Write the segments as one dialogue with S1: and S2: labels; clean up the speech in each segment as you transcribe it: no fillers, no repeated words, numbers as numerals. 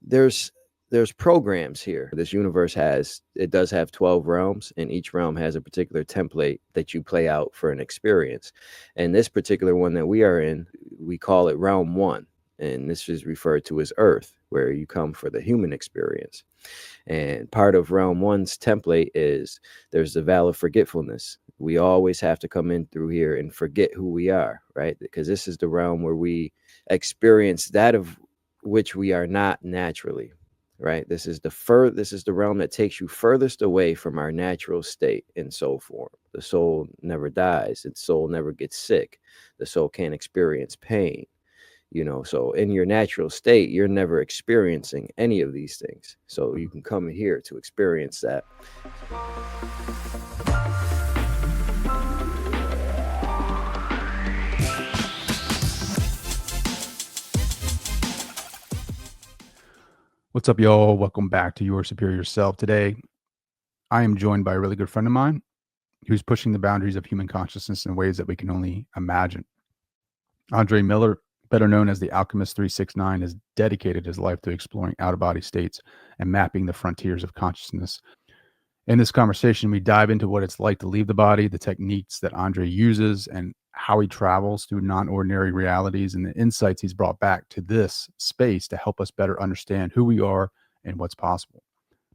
S1: there's programs here. This universe does have 12 realms, and each realm has a particular template that you play out for an experience. And this particular one that we are in, we call it realm 1, and this is referred to as Earth, where you come for the human experience. And part of realm 1's template is there's the vow of forgetfulness. We always have to come in through here and forget who we are, right? Because this is the realm where we experience that of which we are not naturally, right? This is the realm that takes you furthest away from our natural state in soul form. The soul never dies. Its soul never gets sick. The soul can't experience pain. So in your natural state, you're never experiencing any of these things. So you can come here to experience that.
S2: What's up, y'all? Welcome back to Your Superior Self. Today, I am joined by a really good friend of mine who's pushing the boundaries of human consciousness in ways that we can only imagine. Andre Miller, better known as the Alchemist 369, has dedicated his life to exploring out-of-body states and mapping the frontiers of consciousness. In this conversation, we dive into what it's like to leave the body, the techniques that Andre uses, and how he travels through non-ordinary realities, and the insights he's brought back to this space to help us better understand who we are and what's possible.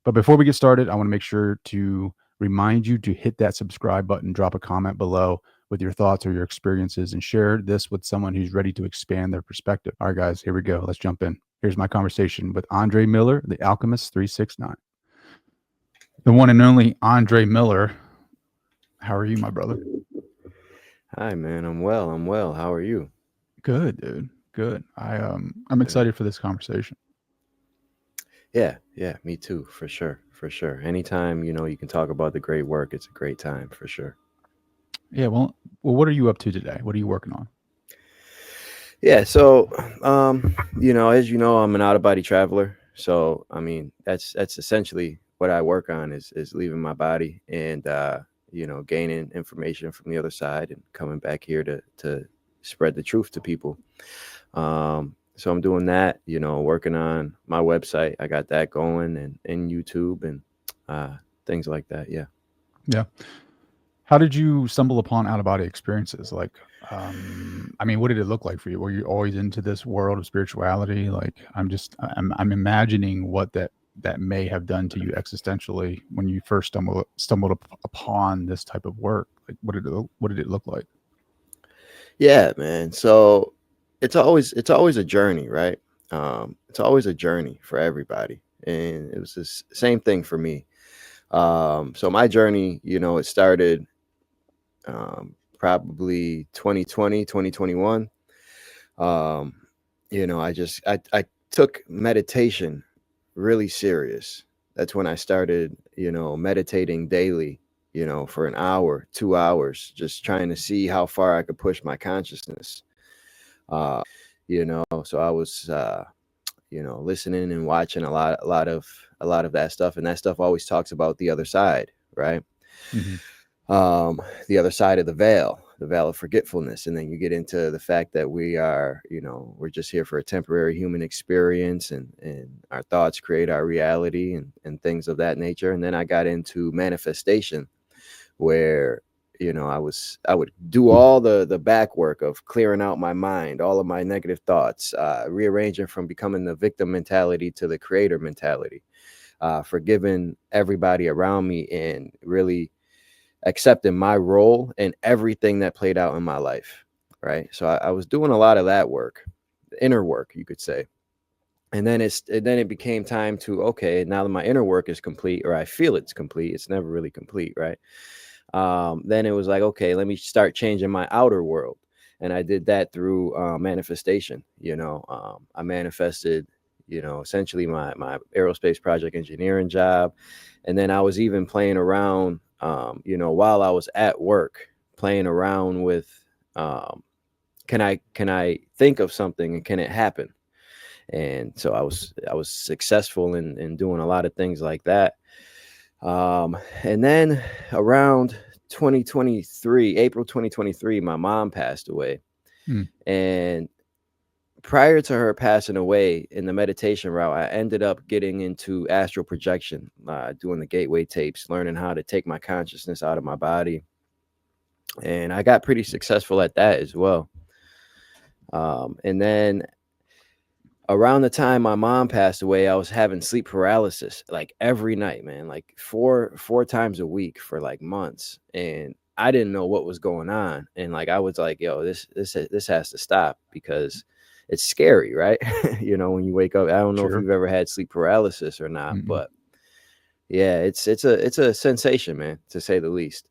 S2: But before we get started, I want to make sure to remind you to hit that subscribe button, drop a comment below with your thoughts or your experiences, and share this with someone who's ready to expand their perspective. All right, guys, here we go. Let's jump in. Here's my conversation with Andre Miller, the Alchemist 369. The one and only Andre Miller. How are you, my brother?
S1: Hi, man. I'm well. How are you?
S2: Good, dude. Good. I'm excited for this conversation.
S1: Yeah, me too, for sure. Anytime, you can talk about the great work, it's a great time, for sure.
S2: Yeah, well, what are you up to today? What are you working on?
S1: Yeah, so as you know, I'm an out-of-body traveler. So, I mean, that's essentially what I work on is leaving my body and gaining information from the other side and coming back here to spread the truth to people. So I'm doing that, working on my website. I got that going and YouTube and things like that. Yeah.
S2: Yeah. How did you stumble upon out-of-body experiences? Like, what did it look like for you? Were you always into this world of spirituality? Like, I'm imagining what that may have done to you existentially when you first stumbled upon this type of work. Like, what did it look like?
S1: Yeah, man. So it's always a journey, right? It's always a journey for everybody, and it was the same thing for me. So my journey, it started probably 2020, 2021. Um, I took meditation really serious. That's when I started, meditating daily, for an hour, 2 hours, just trying to see how far I could push my consciousness. So I was, listening and watching a lot of that stuff. And that stuff always talks about the other side, right?
S2: Mm-hmm.
S1: The other side of the veil of forgetfulness. And then you get into the fact that we're just here for a temporary human experience, and our thoughts create our reality and things of that nature. And then I got into manifestation, where I would do all the back work of clearing out my mind, all of my negative thoughts, rearranging from becoming the victim mentality to the creator mentality, forgiving everybody around me, and really accepting my role in everything that played out in my life. Right. So I was doing a lot of that work, inner work, you could say. And then it became time to, okay, now that my inner work is complete, or I feel it's complete, it's never really complete, right? Then it was like, okay, let me start changing my outer world. And I did that through manifestation. I manifested, essentially my aerospace project engineering job. And then I was even playing around, while I was at work, playing around with, can I think of something and can it happen? And so I was successful in doing a lot of things like that. And then around 2023, April 2023, my mom passed away.
S2: Mm.
S1: And prior to her passing away in the meditation route, I ended up getting into astral projection, doing the gateway tapes, learning how to take my consciousness out of my body. And I got pretty successful at that as well. And then around the time my mom passed away, I was having sleep paralysis like every night, man, like four times a week for like months. And I didn't know what was going on. And like I was like, yo, this has to stop because it's scary, right? When you wake up. I don't know if
S2: Sure.
S1: you've ever had sleep paralysis or not,
S2: Mm-mm.
S1: but yeah, it's a sensation, man, to say the least.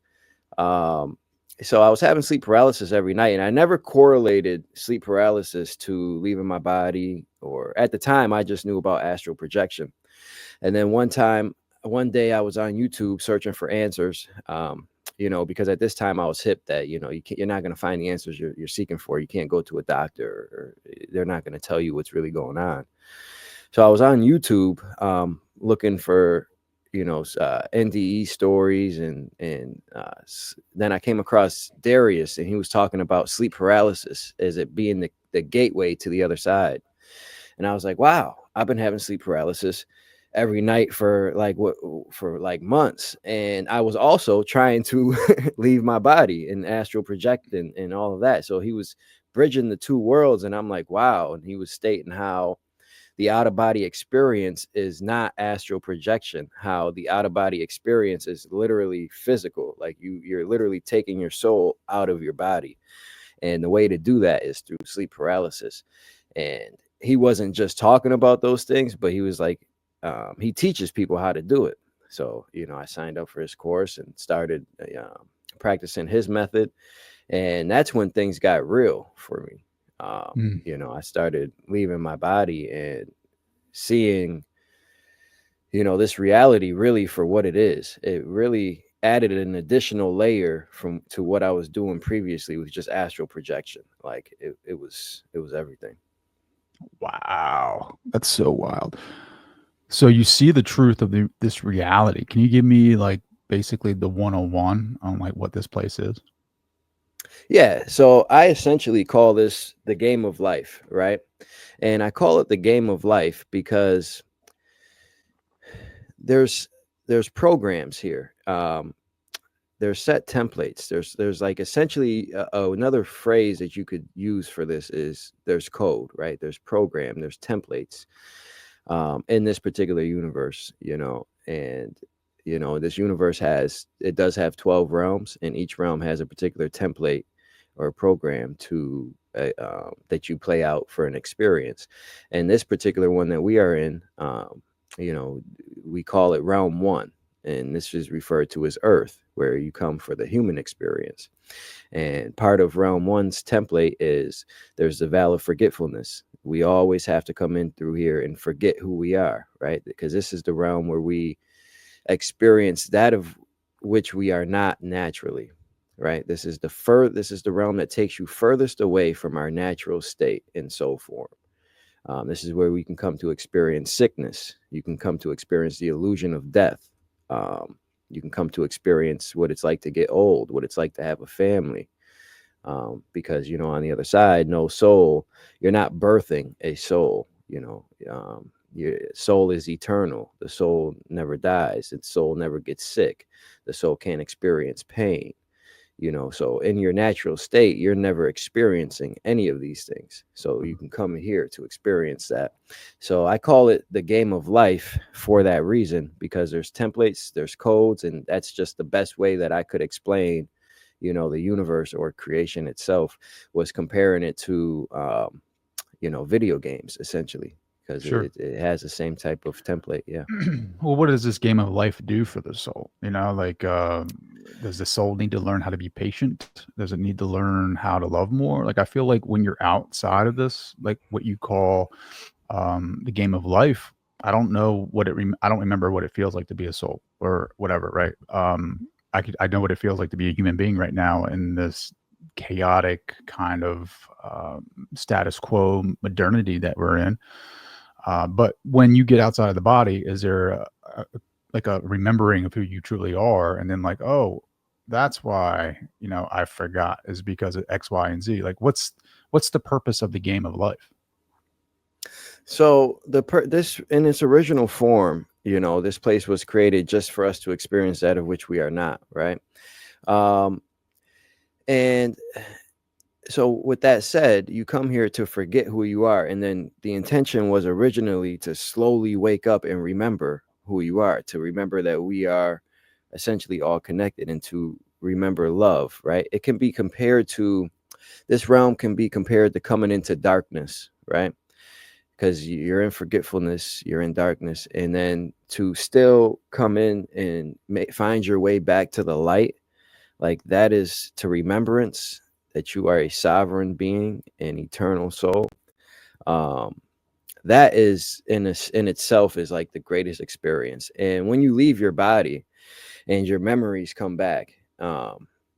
S1: Um, so I was having sleep paralysis every night, and I never correlated sleep paralysis to leaving my body, or at the time, I just knew about astral projection. And then one day, I was on YouTube searching for answers. Because at this time I was hip that you're not going to find the answers you're seeking for. You can't go to a doctor, or they're not going to tell you what's really going on. So I was on YouTube looking for NDE stories, and then I came across Darius, and he was talking about sleep paralysis as it being the gateway to the other side. And I was like, wow, I've been having sleep paralysis every night for like months, and I was also trying to leave my body and astral project and all of that. So he was bridging the two worlds, and I'm like, wow. And he was stating how the out of body experience is not astral projection, how the out of body experience is literally physical, like you're literally taking your soul out of your body. And the way to do that is through sleep paralysis. And he wasn't just talking about those things, but he was like, he teaches people how to do it. So I signed up for his course and started practicing his method, and that's when things got real for me.
S2: Mm.
S1: I started leaving my body and seeing this reality really for what it is. It really added an additional layer from to what I was doing previously with just astral projection. Like it was everything.
S2: Wow. That's so wild. So you see the truth of this reality. Can you give me like basically the 101 on like what this place is?
S1: Yeah, so I essentially call this the game of life, right? And I call it the game of life because there's there's programs here. There's set templates. There's like essentially another phrase that you could use for this is there's code, right? There's program, there's templates in this particular universe, and this universe does have 12 realms, and each realm has a particular template or program to that you play out for an experience. And this particular one that we are in, you know, we call it realm one, and this is referred to as Earth, where you come for the human experience. And part of realm one's template is there's the veil of forgetfulness. We always have to come in through here and forget who we are, right? Because this is the realm where we experience that of which we are not naturally, right? This is the realm that takes you furthest away from our natural state in soul form. This is where we can come to experience sickness. You can come to experience the illusion of death. Um, you can come to experience what it's like to get old, what it's like to have a family. Because, on the other side, no soul, you're not birthing a soul. Your soul is eternal. The soul never dies. Its soul never gets sick. The soul can't experience pain. So in your natural state, you're never experiencing any of these things, so you can come here to experience that. So I call it the game of life for that reason, because there's templates, there's codes, and that's just the best way that I could explain the universe or creation itself, was comparing it to video games, essentially, because
S2: Sure.
S1: it has the same type of template. Yeah.
S2: Well, what does this game of life do for the soul? Like, does the soul need to learn how to be patient? Does it need to learn how to love more? Like, I feel like when you're outside of this, like what you call the game of life, I don't remember what it feels like to be a soul or whatever, right? I know what it feels like to be a human being right now in this chaotic kind of status quo modernity that we're in. But when you get outside of the body, is there like a remembering of who you truly are, and then like, oh, that's why I forgot, is because of X, Y, and Z. Like, what's the purpose of the game of life?
S1: So this in its original form, this place was created just for us to experience that of which we are not, right? Um, and so with that said, you come here to forget who you are, and then the intention was originally to slowly wake up and remember who you are, to remember that we are essentially all connected, and to remember love, right? It can be compared to this realm can be compared to coming into darkness, right? Because you're in forgetfulness, you're in darkness, and then to still come in and find your way back to the light, like that is to remembrance that you are a sovereign being, an eternal soul. Um, that is in itself is like the greatest experience. And when you leave your body, and your memories come back.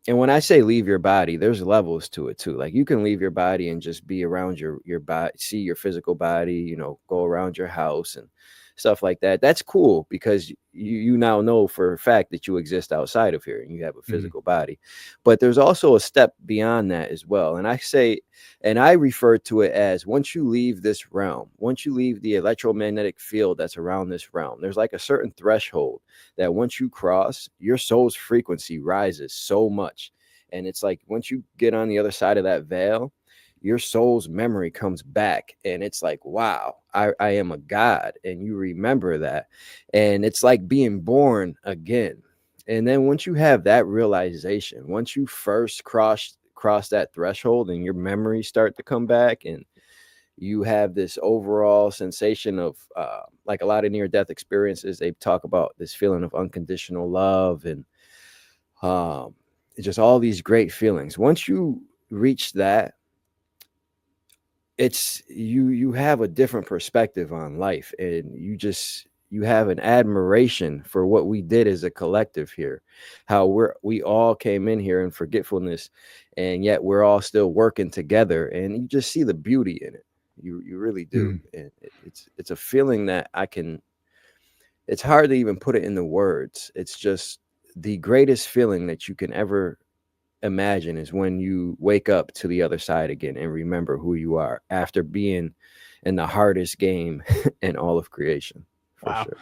S1: And when I say leave your body, there's levels to it too. Like you can leave your body and just be around your body, see your physical body, go around your house and stuff like that. That's cool because you now know for a fact that you exist outside of here and you have a
S2: Mhm.
S1: physical body. But there's also a step beyond that as well. And I refer to it as once you leave this realm, once you leave the electromagnetic field that's around this realm, there's like a certain threshold that once you cross, your soul's frequency rises so much. And it's like once you get on the other side of that veil, your soul's memory comes back. And it's like, wow, I am a God. And you remember that. And it's like being born again. And then once you have that realization, once you first cross that threshold and your memories start to come back and you have this overall sensation of like a lot of near death experiences, they talk about this feeling of unconditional love and um, just all these great feelings. Once you reach that, it's you have a different perspective on life, and you have an admiration for what we did as a collective here, how we all came in here in forgetfulness, and yet we're all still working together, and you just see the beauty in it. You really do.
S2: Mm.
S1: And it's a feeling that it's hard to even put it into words. It's just the greatest feeling that you can ever imagine is when you wake up to the other side again and remember who you are after being in the hardest game in all of creation, for
S2: Wow.
S1: sure.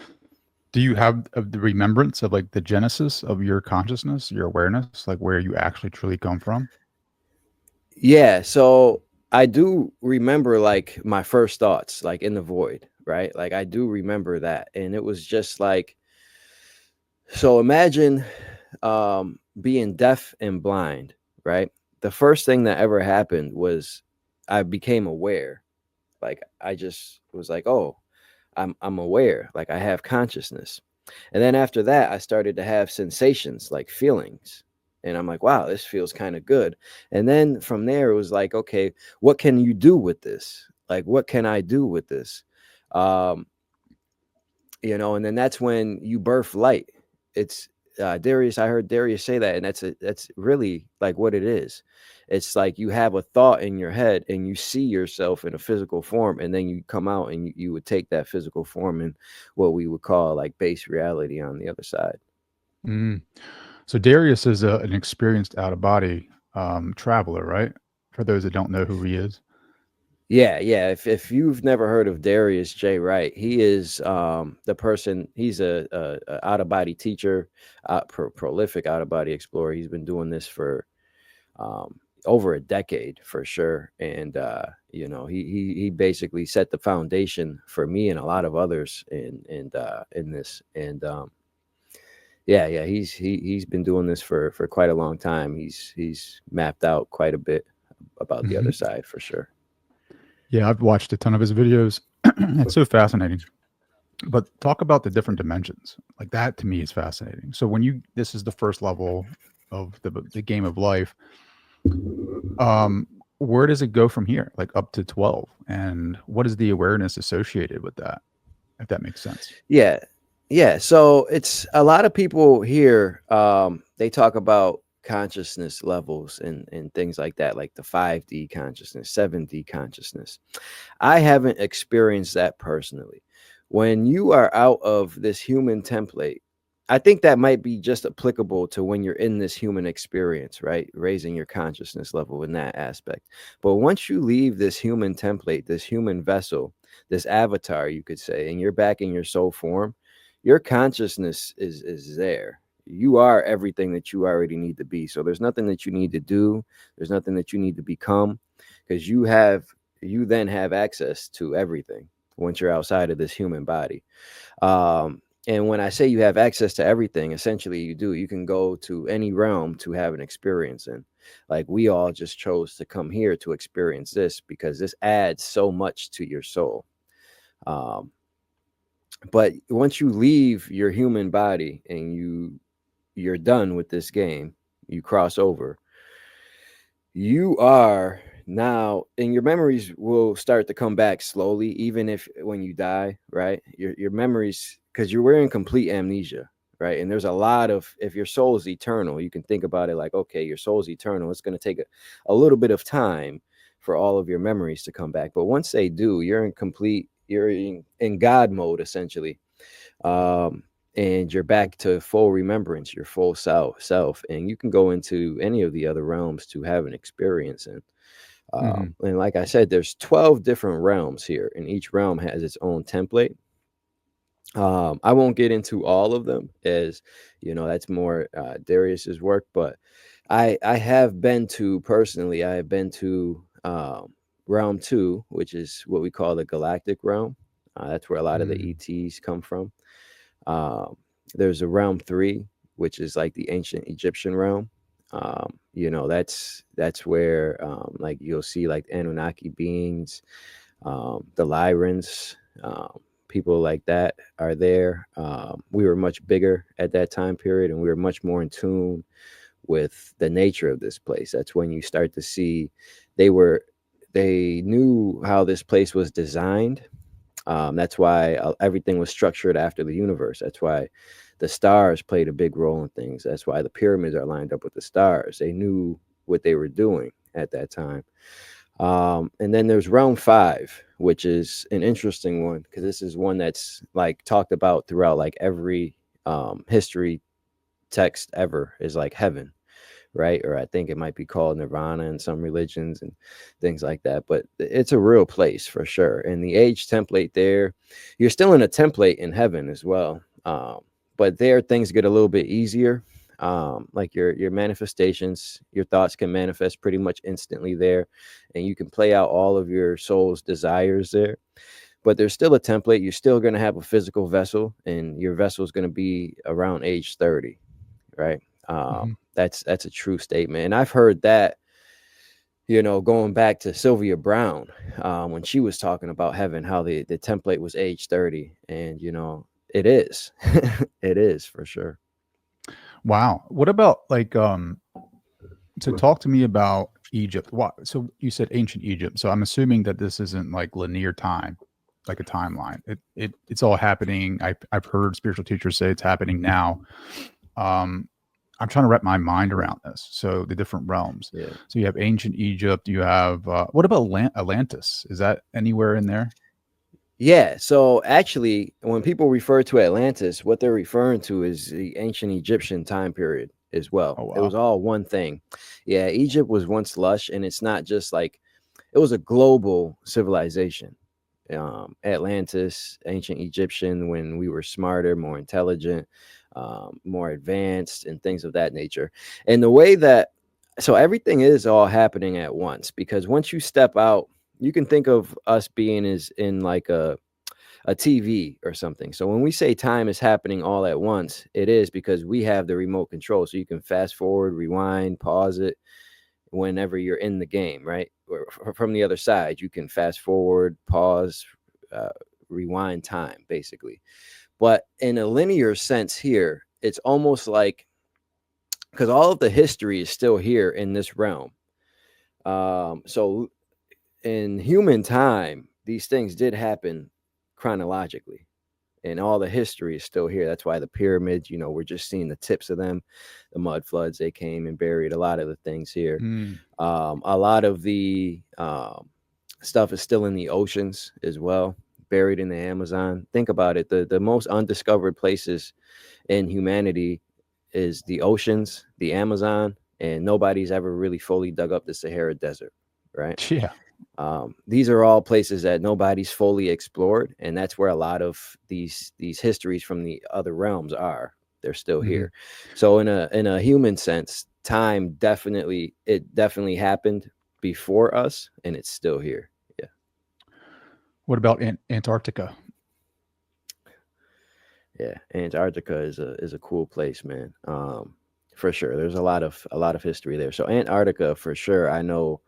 S2: Do you have the remembrance of like the genesis of your consciousness, your awareness, like where you actually truly come from?
S1: Yeah, so I do remember like my first thoughts, like in the void, right? Like I do remember that. And it was just like, so imagine being deaf and blind, right? The first thing that ever happened was I became aware. Like I just was like, oh, I'm aware, like I have consciousness. And then after that, I started to have sensations, like feelings. And I'm like, wow, this feels kind of good. And then from there, it was like, okay, what can you do with this? Like, what can I do with this? Um, and then that's when you birth light. It's Darius. I heard Darius say that, and that's really like what it is. It's like you have a thought in your head, and you see yourself in a physical form, and then you come out, and you would take that physical form in what we would call like base reality on the other side.
S2: Mm. So Darius is an experienced out of body traveler, right? For those that don't know who he is.
S1: Yeah, yeah. If you've never heard of Darius J. Wright, he is the person. He's a out of body teacher, prolific out of body explorer. He's been doing this for um, over a decade for sure. And he basically set the foundation for me and a lot of others in this. And yeah, he's been doing this for quite a long time. He's mapped out quite a bit about the other
S2: Mhm.
S1: side for sure.
S2: Yeah, I've watched a ton of his videos. It's so fascinating. But talk about the different dimensions. Like that to me is fascinating. So when this is the first level of the game of life. Um, where does it go from here? Like up to 12, and what is the awareness associated with that? If that makes sense.
S1: Yeah. Yeah. So it's a lot of people here, they talk about consciousness levels and things like that, like the 5D consciousness, 7D consciousness. I haven't experienced that personally. When you are out of this human template, I think that might be just applicable to when you're in this human experience, right? Raising your consciousness level in that aspect. But once you leave this human template, this human vessel, this avatar, you could say, and you're back in your soul form, your consciousness is there. You are everything that you already need to be. So there's nothing that you need to do. There's nothing that you need to become, because you then have access to everything once you're outside of this human body. And when I say you have access to everything, essentially you do. You can go to any realm to have an experience in. Like, we all just chose to come here to experience this because this adds so much to your soul. Um, but once you leave your human body and you're done with this game, you cross over, you are now, and your memories will start to come back slowly, even if when you die, right? Your memories, because you're wearing complete amnesia, right? And there's a lot of, if your soul is eternal, you can think about it like, okay, your soul's eternal, it's going to take a little bit of time for all of your memories to come back. But once they do, you're in God mode, essentially. um, and you're back to full remembrance, your full self, and you can go into any of the other realms to have an experience in.
S2: Hmm.
S1: And like I said, there's 12 different realms here, and each realm has its own template. I won't get into all of them, as that's more Darius's work, but I have been to, personally, I have been to realm 2, which is what we call the galactic realm. That's where a lot of the
S2: Mm.
S1: ETs come from. Um, there's a realm 3, which is like the ancient Egyptian realm. That's where, like, you'll see like Anunnaki beings, the Lyrans, people like that are there. We were much bigger at that time period, and we were much more in tune with the nature of this place. That's when you start to see they were they knew how this place was designed. That's why everything was structured after the universe. That's why the stars played a big role in things. That's why the pyramids are lined up with the stars. They knew what they were doing at that time. And then there's realm 5, which is an interesting one, because this is one that's like talked about throughout like every history text ever, is like heaven, right? Or I think it might be called nirvana in some religions and things like that. But it's a real place for sure. And the age template there, you're still in a template in heaven as well. But there things get a little bit easier. Like your manifestations, your thoughts can manifest pretty much instantly there, and you can play out all of your soul's desires there. But there's still a template. You're still going to have a physical vessel, and your vessel is going to be around age 30, right?
S2: Hmm.
S1: That's a true statement, and I've heard that, going back to Sylvia Brown, when she was talking about heaven, how the template was age 30, and it is, it is for sure.
S2: Wow. What about like so talk to me about Egypt. What so you said ancient Egypt. So I'm assuming that this isn't like linear time, like a timeline. It's all happening. I've heard spiritual teachers say it's happening now. Um I'm trying to wrap my mind around this. So the different realms.
S1: Yeah.
S2: So you have ancient Egypt. You have what about Atlantis? Is that anywhere in there?
S1: Yeah, so actually, when people refer to Atlantis, what they're referring to is the ancient Egyptian time period as well.
S2: Oh
S1: It
S2: wow.
S1: was all one thing. Yeah, Egypt was once lush, and it's not just like, it was a global civilization. Atlantis, ancient Egyptian, when we were smarter, more intelligent, more advanced, and things of that nature. And the way that, so everything is all happening at once, because once you step out, you can think of us being as in like a TV or something. So when we say time is happening all at once, it is because we have the remote control. So you can fast forward, rewind, pause it whenever you're in the game, right? Or from the other side, you can fast forward, pause, uh, rewind time, basically. But in a linear sense here, it's almost like, because all of the history is still here in this realm. So in human time, these things did happen chronologically, and all the history is still here. That's why the pyramids, we're just seeing the tips of them. The mud floods, they came and buried a lot of the things here.
S2: Mm.
S1: A lot of the stuff is still in the oceans as well, buried in the Amazon. Think about it. The most undiscovered places in humanity is the oceans, the Amazon, and nobody's ever really fully dug up the Sahara Desert, right?
S2: Yeah.
S1: These are all places that nobody's fully explored, and that's where a lot of these histories from the other realms are. They're still
S2: Hmm.
S1: here. So in a human sense, time definitely happened before us, and it's still here. Yeah.
S2: What about Antarctica?
S1: Yeah, Antarctica is a cool place, man. For sure. There's a lot of history there. So Antarctica, for sure, I know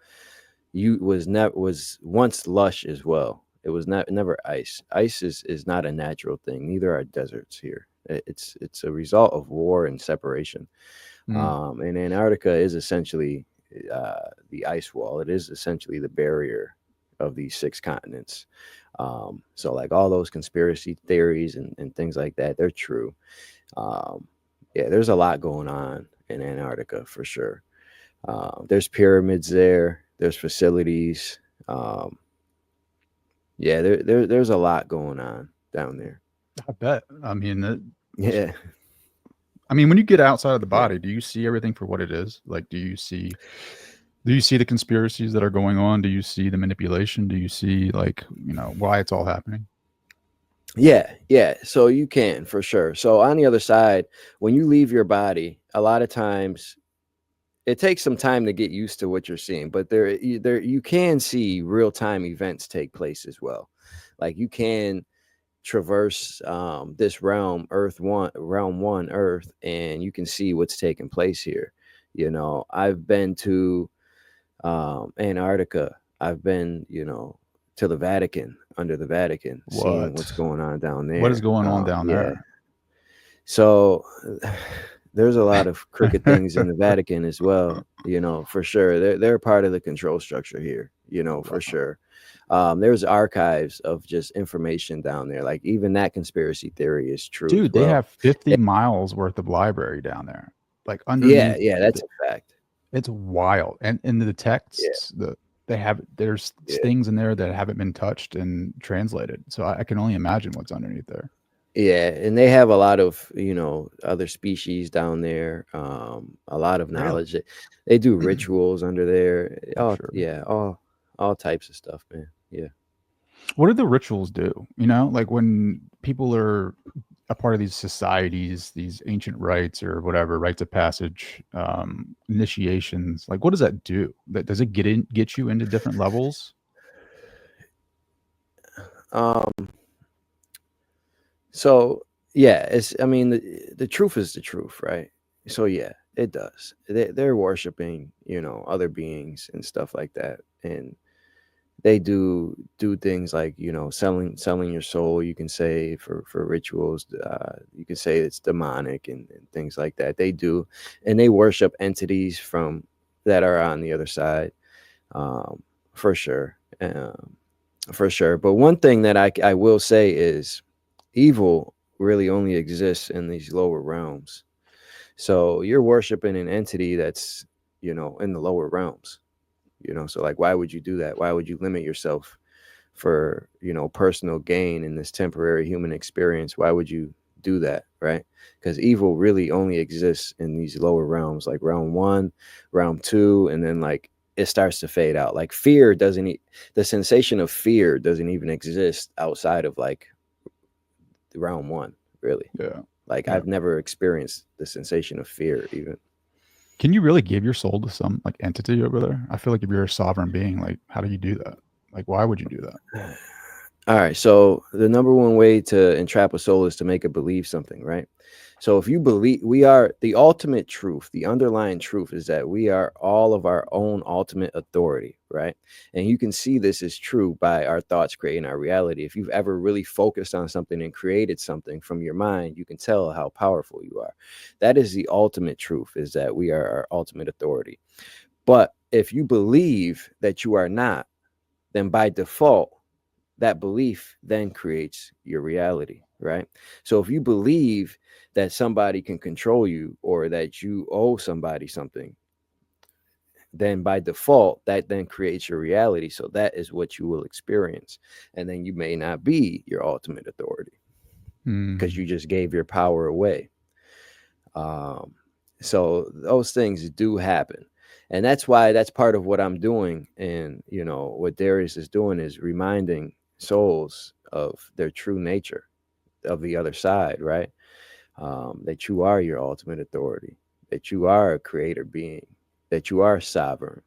S1: you was once lush as well. It was not never ice. Ice is not a natural thing. Neither are deserts here. It's a result of war and separation.
S2: Mm.
S1: And Antarctica is essentially the ice wall. It is essentially the barrier of these six continents. So like all those conspiracy theories and things like that, they're true. Um, yeah, there's a lot going on in Antarctica for sure. There's pyramids there. There's facilities. Um, yeah, there's a lot going on down there.
S2: I bet.
S1: Yeah,
S2: I mean, when you get outside of the
S1: yeah,
S2: body, do you see everything for what it is? Like, do you see the conspiracies that are going on? Do you see the manipulation? Do you see, like, why it's all happening?
S1: yeah. So you can for sure. So on the other side, when you leave your body, a lot of times it takes some time to get used to what you're seeing, but there you can see real time events take place as well. Like you can traverse this realm, realm one, Earth, and you can see what's taking place here. I've been to Antarctica. I've been, to the Vatican, under the Vatican, seeing what's
S2: What?
S1: going on down
S2: What is
S1: there.
S2: going on down
S1: Yeah.
S2: there?
S1: So there's a lot of crooked things in the Vatican as well, for sure. They're part of the control structure here, for
S2: Wow.
S1: sure. There's archives of just information down there. Like even that conspiracy theory is true as
S2: Dude, they
S1: well.
S2: have 50 miles worth of library down there. Like
S1: Yeah,
S2: underneath
S1: yeah, that's a fact.
S2: it's wild. And in the
S1: Yeah,
S2: texts, there's
S1: yeah.
S2: things in there that haven't been touched and translated. So I can only imagine what's underneath there.
S1: Yeah, and they have a lot of, other species down there. A lot of
S2: Really?
S1: knowledge. They do rituals under there.
S2: I'm
S1: Oh,
S2: sure.
S1: yeah, all types of stuff, man. Yeah.
S2: What do the rituals do? Like when people are a part of these societies, these ancient rites or whatever, rites of passage, initiations, like what does that do? That does it get you into different levels?
S1: Um, so yeah, I mean the truth is the truth, right? So yeah, it does. They're worshiping, other beings and stuff like that. And they do things like, selling your soul, you can say, for rituals. You can say it's demonic and things like that. They do, and they worship entities from that are on the other side, um, for sure. For sure. But one thing that I will say is evil really only exists in these lower realms. So you're worshiping an entity that's, in the lower realms. So like, why would you do that? Why would you limit yourself for, personal gain in this temporary human experience? Why would you do that, right? Because evil really only exists in these lower realms, like realm one, realm two, and then like it starts to fade out. Like fear doesn't the sensation of fear doesn't even exist outside of like realm one, really.
S2: Yeah.
S1: Like
S2: Yeah.
S1: I've never experienced the sensation of fear even.
S2: Can you really give your soul to some like entity over there? I feel like if you're a sovereign being, like how do you do that? Like why would you do that?
S1: All right. So the number one way to entrap a soul is to make it believe something, right? So if you believe we are the ultimate truth, the underlying truth is that we are all of our own ultimate authority, right? And you can see this is true by our thoughts creating our reality. If you've ever really focused on something and created something from your mind, you can tell how powerful you are. That is the ultimate truth, is that we are our ultimate authority. But if you believe that you are not, then by default, that belief then creates your reality, right? So if you believe that somebody can control you or that you owe somebody something, then by default, that then creates your reality. So that is what you will experience. And then you may not be your ultimate authority because
S2: Hmm.
S1: you just gave your power away. Um, so those things do happen. And that's part of what I'm doing. And what Darius is doing is reminding souls of their true nature, of the other side, right? That you are your ultimate authority, that you are a creator being, that you are sovereign.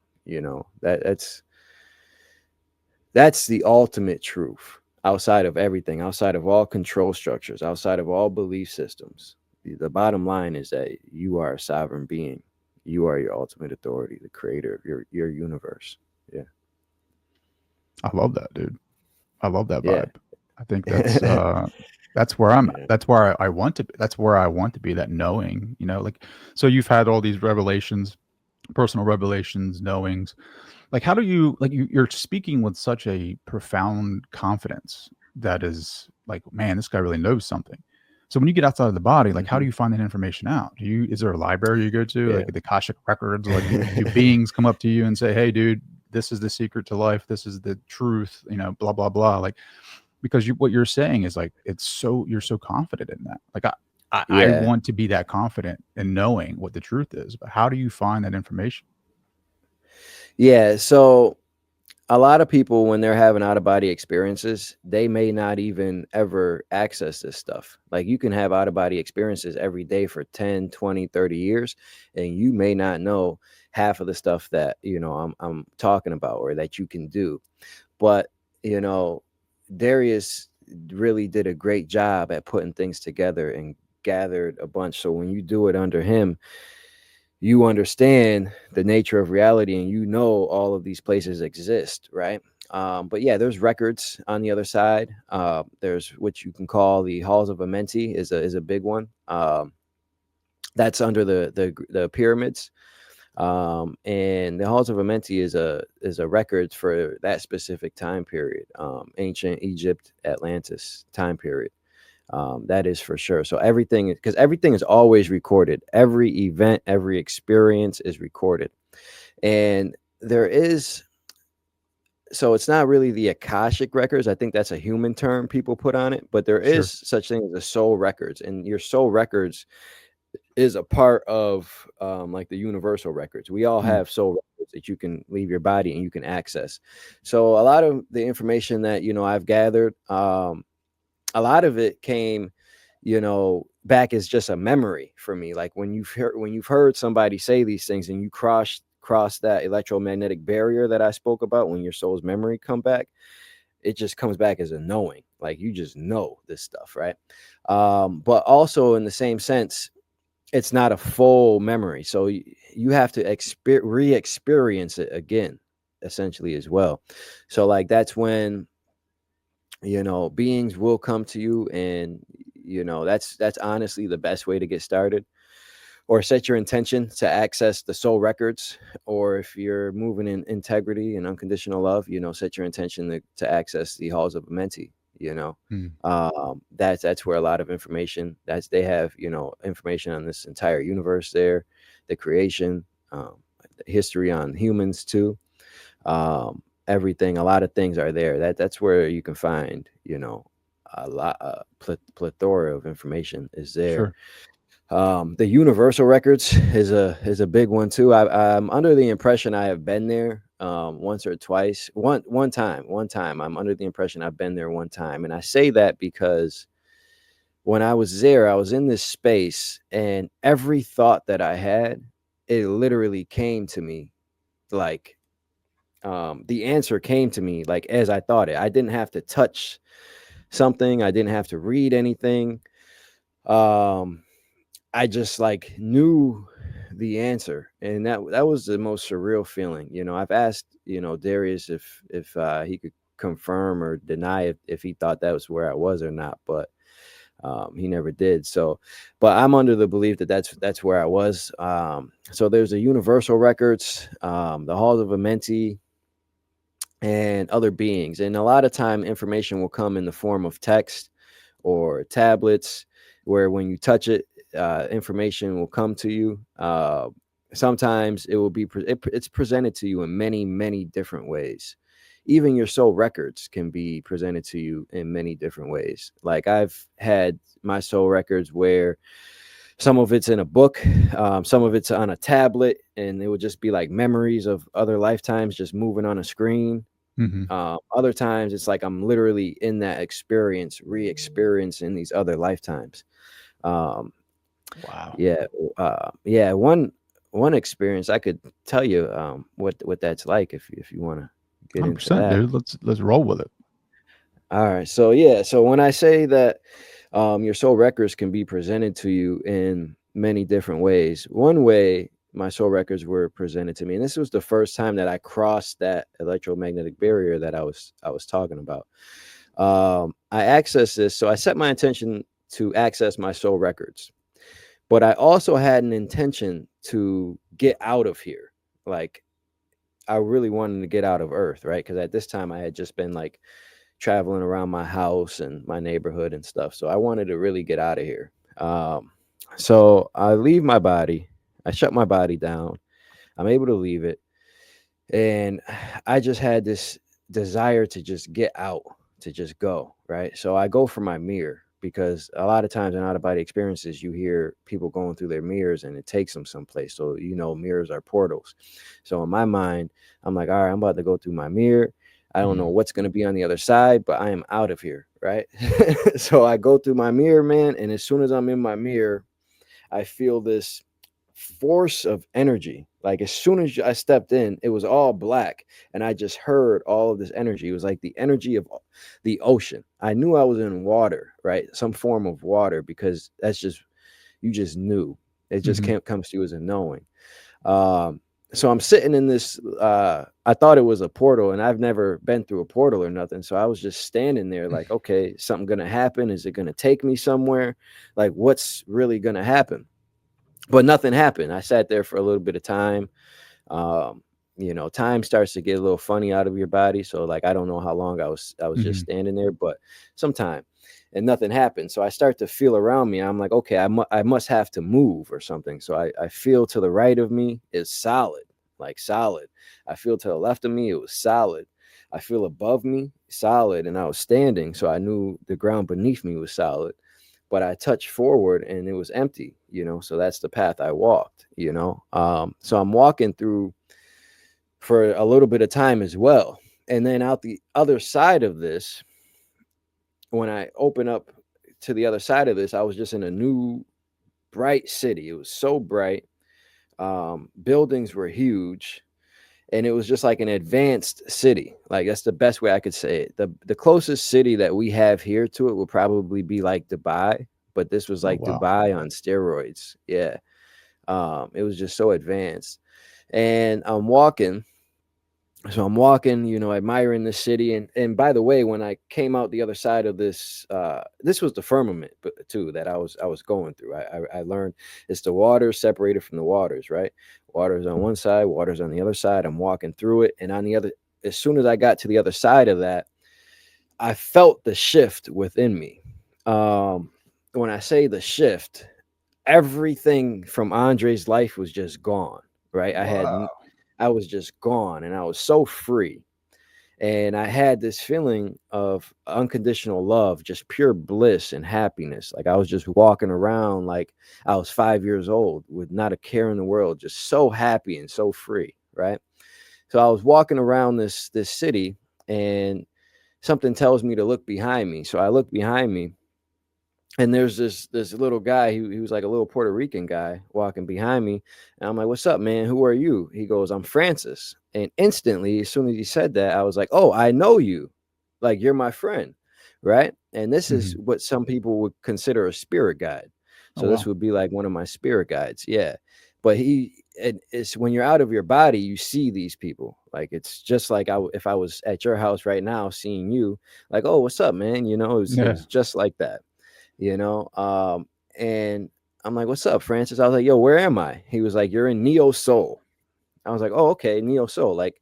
S1: That's the ultimate truth, outside of everything, outside of all control structures, outside of all belief systems. The bottom line is that you are a sovereign being. You are your ultimate authority, the creator of your universe. Yeah.
S2: I love that, dude. I love that
S1: Yeah.
S2: vibe. I think that's where I'm
S1: Yeah.
S2: that's where I want to be. That's where I want to be, that knowing, like, so you've had all these revelations, personal revelations, knowings. Like, how do you, like, you're speaking with such a profound confidence that is like, man, this guy really knows something. So when you get outside of the body, like, how do
S1: Hmm.
S2: you find that information out? Is there a library you go to,
S1: Yeah.
S2: like the Akashic records? Like, do beings come up to you and say, hey, dude, this is the secret to life, this is the truth, blah blah blah? Like, because what you're saying is like, you're so confident in that. Like, I
S1: Yeah.
S2: want to be that confident in knowing what the truth is, but how do you find that information?
S1: Yeah. So a lot of people, when they're having out of body experiences, they may not even ever access this stuff. Like, you can have out of body experiences every day for 10, 20, 30 years, and you may not know half of the stuff that, I'm talking about, or that you can do. But, you know, Darius really did a great job at putting things together and gathered a bunch. So when you do it under him, you understand the nature of reality, and all of these places exist, right? But yeah, there's records on the other side. There's what you can call the halls of Amenti, is a big one. That's under the pyramids. And the halls of Amenti is a record for that specific time period, ancient Egypt, Atlantis time period. That is for sure. So because everything is always recorded. Every event, every experience is recorded. And there is, so it's not really the Akashic records. I think that's a human term people put on it, but there is
S2: Sure.
S1: such thing as a soul records. And your soul records is a part of, like, the universal records. We all
S2: Mm,
S1: have soul records that you can leave your body and you can access. So a lot of the information that, I've gathered, a lot of it came, back as just a memory for me. Like, when you've heard somebody say these things, and you cross that electromagnetic barrier that I spoke about, when your soul's memory come back, it just comes back as a knowing. Like, you just know this stuff, right? But also, in the same sense, it's not a full memory, so you have to re-experience it again, essentially, as well. So, like, that's when, beings will come to you, and that's honestly the best way to get started, or set your intention to access the soul records. Or if you're moving in integrity and unconditional love, set your intention to access the halls of Amenti. you know
S2: mm,
S1: that's where a lot of information, they have, information on this entire universe there, the creation, history on humans too, everything. A lot of things are there. That's where you can find, a lot, plethora of information is there.
S2: sure.
S1: The universal records is a big one too. I'm under the impression I have been there, once or twice. One time I'm under the impression I've been there one time, and I say that because when I was there, I was in this space, and every thought that I had, it literally came to me, like, the answer came to me, like, as I thought it. I didn't have to touch something. I didn't have to read anything. Um, I just, like, knew the answer, and that was the most surreal feeling. I've asked, Darius if he could confirm or deny if he thought that was where I was or not, but he never did. So, but I'm under the belief that that's where I was. So there's a universal records, the halls of Amenti, and other beings. And a lot of time, information will come in the form of text or tablets, where when you touch it, information will come to you. Sometimes it will be it's presented to you in many, many different ways. Even your soul records can be presented to you in many different ways. Like, I've had my soul records where Some of it's in a book, some of it's on a tablet, and it would just be like memories of other lifetimes just moving on a screen.
S2: Mhm.
S1: Other times it's like I'm literally in that experience, re-experiencing these other lifetimes. Um,
S2: Wow.
S1: yeah, yeah. One experience I could tell you what that's like if you want to get into
S2: 100%,
S1: that.
S2: dude. Let's roll with it.
S1: All right. So yeah, so when I say that your soul records can be presented to you in many different ways. One way my soul records were presented to me, and this was the first time that I crossed that electromagnetic barrier that I was talking about. I accessed this, so I set my intention to access my soul records, but I also had an intention to get out of here. Like I really wanted to get out of Earth, right? Because at this time I had just been like traveling around my house and my neighborhood and stuff. So I wanted to really get out of here. So I leave my body. I shut my body down. I'm able to leave it. And I just had this desire to just get out, to just go. Right. So I go for my mirror because a lot of times in out of body experiences, you hear people going through their mirrors and it takes them someplace. So, mirrors are portals. So in my mind, I'm like, all right, I'm about to go through my mirror. I don't know
S2: Mhm.
S1: what's going to be on the other side, but I am out of here. Right. So I go through my mirror, man. And as soon as I'm in my mirror, I feel this force of energy. Like as soon as I stepped in, it was all black, and I just heard all of this energy. It was like the energy of the ocean. I knew I was in water, right? Some form of water, because that's just you just knew. It just
S2: Mhm.
S1: can't comes to you as a knowing. Um, so I'm sitting in this. I thought it was a portal, and I've never been through a portal or nothing. So I was just standing there, like, okay, something gonna happen? Is it gonna take me somewhere? Like, what's really gonna happen? But nothing happened. I sat there for a little bit of time. Um, time starts to get a little funny out of your body. So like I don't know how long I was just
S2: Mhm.
S1: standing there, but some time and nothing happened. So I start to feel around me. I'm like, okay, I must have to move or something. So I feel to the right of me is solid, like solid. I feel to the left of me, it was solid. I feel above me, solid, and I was standing, so I knew the ground beneath me was solid, but I touched forward and it was empty. So that's the path I walked. So I'm walking through for a little bit of time as well. And then out the other side of this, when I open up to the other side of this, I was just in a new bright city. It was so bright. Buildings were huge, and it was just like an advanced city. Like that's the best way I could say it. The closest city that we have here to it would probably be like Dubai, but this was
S2: Oh,
S1: like
S2: wow.
S1: Dubai on steroids. Yeah. It was just so advanced. And I'm walking, admiring the city. And by the way, when I came out the other side of this was the firmament too that I was going through. I learned it's the waters separated from the waters, right? Water's on one side, water's on the other side. I'm walking through it, and on the other, as soon as I got to the other side of that, I felt the shift within me. When I say the shift, everything from Andre's life was just gone, right?
S2: Wow.
S1: I was just gone, and I was so free. And I had this feeling of unconditional love, just pure bliss and happiness. Like I was just walking around like I was 5 years old with not a care in the world, just so happy and so free, right? So I was walking around this city, and something tells me to look behind me. So I look behind me, and there's this little guy. He was like a little Puerto Rican guy walking behind me, and I'm like, "What's up, man? Who are you?" He goes, "I'm Francis." And instantly, as soon as he said that, I was like, "Oh, I know you. Like you're my friend, right?" And this is
S2: Mhm.
S1: what some people would consider a spirit guide.
S2: Oh,
S1: So this
S2: wow.
S1: would be like one of my spirit guides, yeah. But it's when you're out of your body, you see these people. Like it's just like if I was at your house right now, seeing you, like, "Oh, what's up, man?" It
S2: Yeah.
S1: was just like that you know. And I'm like, "What's up, Francis?" I was like, "Yo, where am I?" He was like, "You're in Neo Soul." I was like, "Oh, okay, Neo Soul. Like,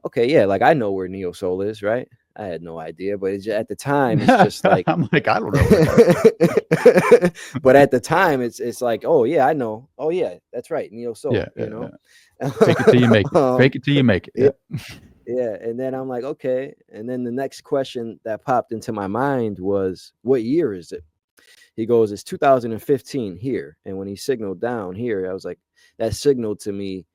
S1: okay, yeah, like I know where Neo Soul is, right?" I had no idea, but at the time, it's just like,
S2: I'm like, I don't know where that is.
S1: but at the time, it's like, "Oh yeah, I know. Oh yeah, that's right, Neo
S2: Yeah,
S1: Soul."
S2: yeah, yeah. Fake it till you make it.
S1: um,
S2: Fake it till you make it.
S1: yeah,
S2: Yeah.
S1: yeah. And then I'm like, okay. And then the next question that popped into my mind was, "What year is it?" He goes, it's 2015 here. And when he signaled down here, I was like, that signaled to me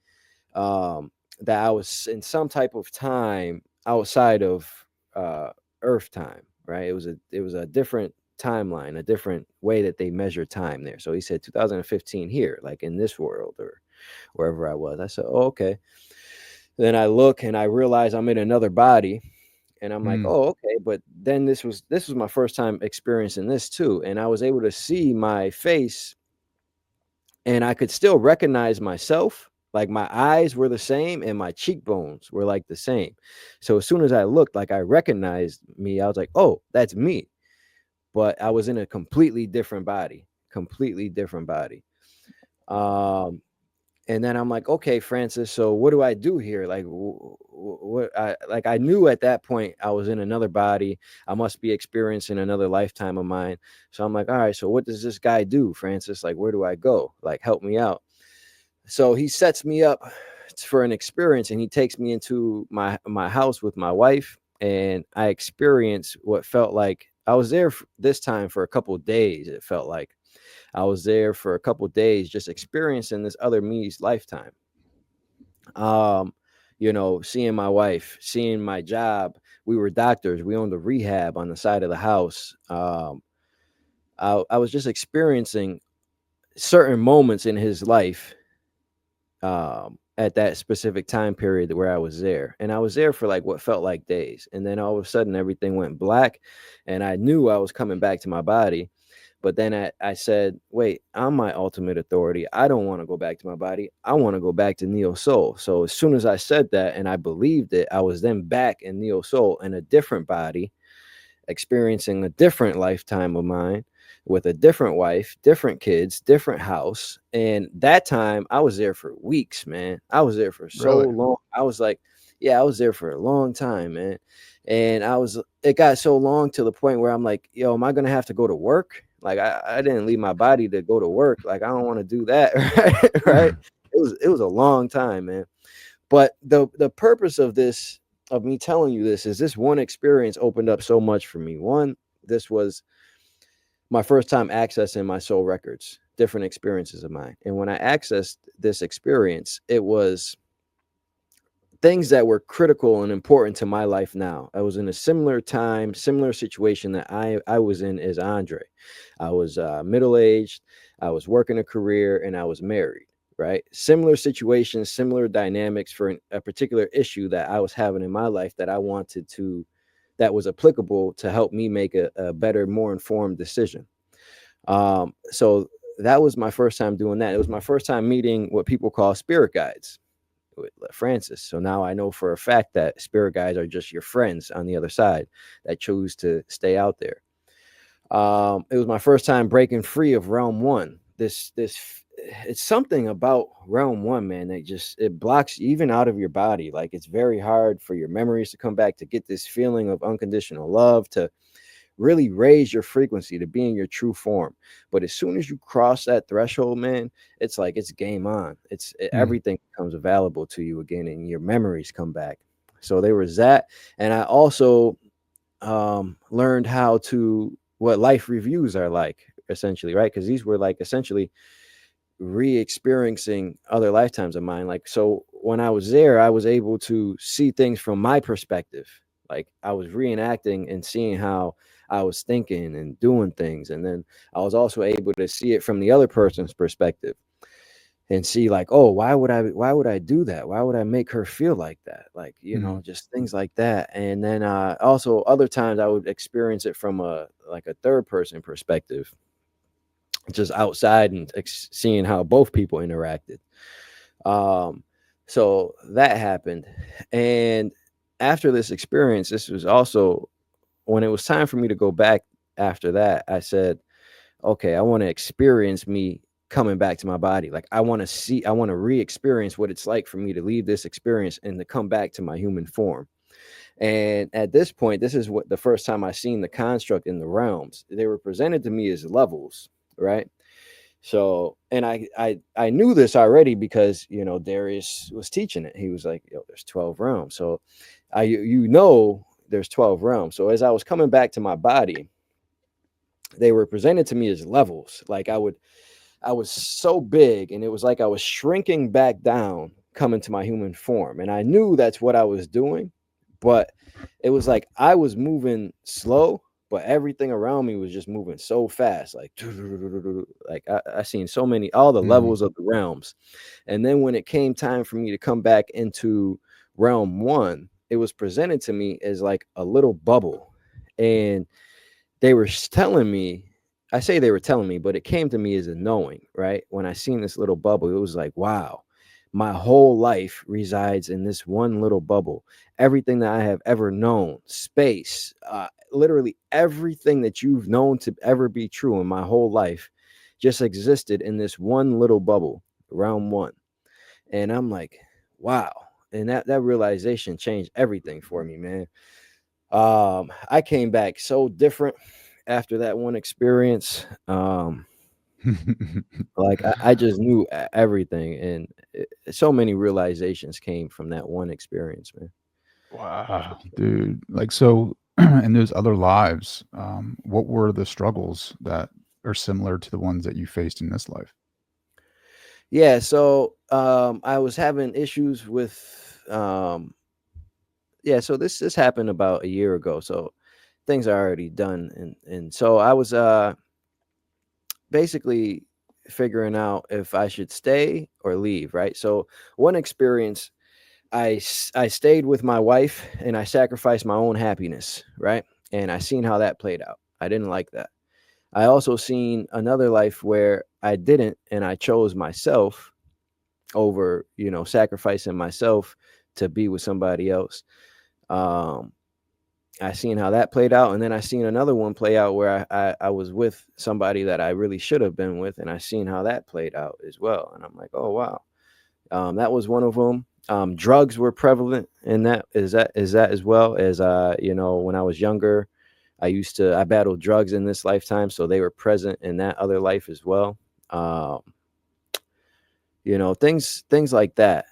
S1: that I was in some type of time outside of uh, Earth time, right? It was a different timeline, a different way that they measure time there. So he said 2015 here, like in this world or wherever I was. I said, oh, okay. Then I look and I realize I'm in another body, and I'm like,
S2: Mm.
S1: oh, okay. But then this was my first time experiencing this too, and I was able to see my face, and I could still recognize myself. Like my eyes were the same and my cheekbones were like the same. So as soon as I looked, like I recognized me, I was like, oh, that's me. But I was in a completely different body, completely different body. Um, and then I'm like, okay, Francis, so what do I do here? Like, what I knew at that point I was in another body. I must be experiencing another lifetime of mine. So I'm like, all right, so what does this guy do, Francis? Like, where do I go? Like, help me out. So he sets me up for an experience, and he takes me into my house with my wife, and I experienced what felt like I was there this time for a couple of days. It felt like I was there for a couple of days, just experiencing this other me's lifetime. Um, seeing my wife, seeing my job. We were doctors. We owned a rehab on the side of the house. I was just experiencing certain moments in his life at that specific time period where I was there. And I was there for like what felt like days. And then all of a sudden, everything went black. And I knew I was coming back to my body. But then I said, wait, I'm my ultimate authority. I don't want to go back to my body. I want to go back to Neo Soul. So as soon as I said that and I believed it, I was then back in Neo Soul in a different body, experiencing a different lifetime of mine with a different wife, different kids, different house. And that time I was there for weeks, man. I was there for so
S2: Really?
S1: long. I was like, yeah, I was there for a long time, man. And it got so long to the point where I'm like, yo, am I going to have to go to work? Like I didn't leave my body to go to work. Like I don't want to do that. Right. Right. It was a long time, man. But the purpose of this, of me telling you this, is this one experience opened up so much for me. One, this was my first time accessing my soul records, different experiences of mine. And when I accessed this experience, it was things that were critical and important to my life now. I was in a similar time, similar situation that I was in as Andre. I was middle aged, I was working a career, and I was married. Right, similar situations, similar dynamics for a particular issue that I was having in my life that I wanted to, that was applicable to help me make a better, more informed decision. So that was my first time doing that. It was my first time meeting what people call spirit guides with Francis. So now I know for a fact that spirit guides are just your friends on the other side that choose to stay out there. It was my first time breaking free of realm one. It's something about realm one, man, that just, it blocks you even out of your body. Like it's very hard for your memories to come back, to get this feeling of unconditional love, to really raise your frequency, to be in your true form. But as soon as you cross that threshold, man, it's like it's game on.
S2: Mm.
S1: Everything becomes available to you again, and your memories come back. So there was that, and I also learned how to, what life reviews are like, essentially, right? Because these were like essentially re-experiencing other lifetimes of mine. Like, so when I was there, I was able to see things from my perspective. Like I was reenacting and seeing how I was thinking and doing things, and then I was also able to see it from the other person's perspective and see like, oh, why would I do that? Why would I make her feel like that? Like,
S2: Mm.
S1: just things like that. And then also other times I would experience it from a, like a third person perspective, just outside and seeing how both people interacted. Um, so that happened. And after this experience, this was also when it was time for me to go back after that. I said, okay, I want to experience me coming back to my body. Like I want to re-experience what it's like for me to leave this experience and to come back to my human form. And at this point, this is what the first time I seen the construct in the realms. They were presented to me as levels, right? So, and I knew this already because Darius was teaching it. He was like, "Yo, there's 12 realms." So, there's 12 realms. So as I was coming back to my body, they were presented to me as levels. Like I was so big, and it was like I was shrinking back down, coming to my human form. And I knew that's what I was doing, but it was like I was moving slow, but everything around me was just moving so fast. Like I seen so many, all the
S2: Mm.
S1: levels of the realms. And then when it came time for me to come back into realm one, it was presented to me as like a little bubble. And they were telling me, I say they were telling me, but it came to me as a knowing, right? When I seen this little bubble, it was like, wow, my whole life resides in this one little bubble. Everything that I have ever known, space, literally everything that you've known to ever be true in my whole life just existed in this one little bubble, round one. And I'm like, wow. And that realization changed everything for me, man. I came back so different after that one experience. Like I just knew everything, and so many realizations came from that one experience, man.
S2: Wow, dude. Like, so in those other lives, what were the struggles that are similar to the ones that you faced in this life?
S1: Yeah, so I was having issues with yeah, so this happened about a year ago. So things are already done, and so I was basically figuring out if I should stay or leave, right? So one experience, I stayed with my wife and I sacrificed my own happiness, right? And I seen how that played out. I didn't like that. I also seen another life where I didn't, and I chose myself over, sacrificing myself to be with somebody else. Um, I seen how that played out, and then I seen another one play out where I was with somebody that I really should have been with, and I seen how that played out as well. And I'm like, oh wow, that was one of them. Drugs were prevalent in that. Is that as well as when I was younger, I battled drugs in this lifetime, so they were present in that other life as well. Um, things like that.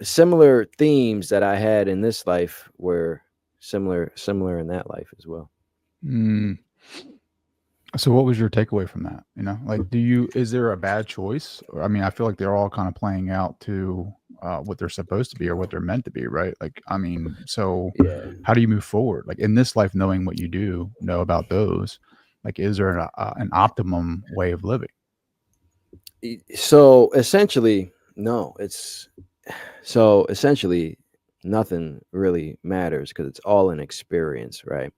S1: Similar themes that I had in this life were similar in that life as well.
S2: Mm. So what was your takeaway from that? Like, is there a bad choice? Or, I mean, I feel like they're all kind of playing out to what they're supposed to be or what they're meant to be, right? Like, I mean, so
S1: Yeah.
S2: how do you move forward? Like in this life, knowing what you do know about those, like, is there an optimum way of living?
S1: So essentially, no, essentially nothing really matters because it's all an experience, right?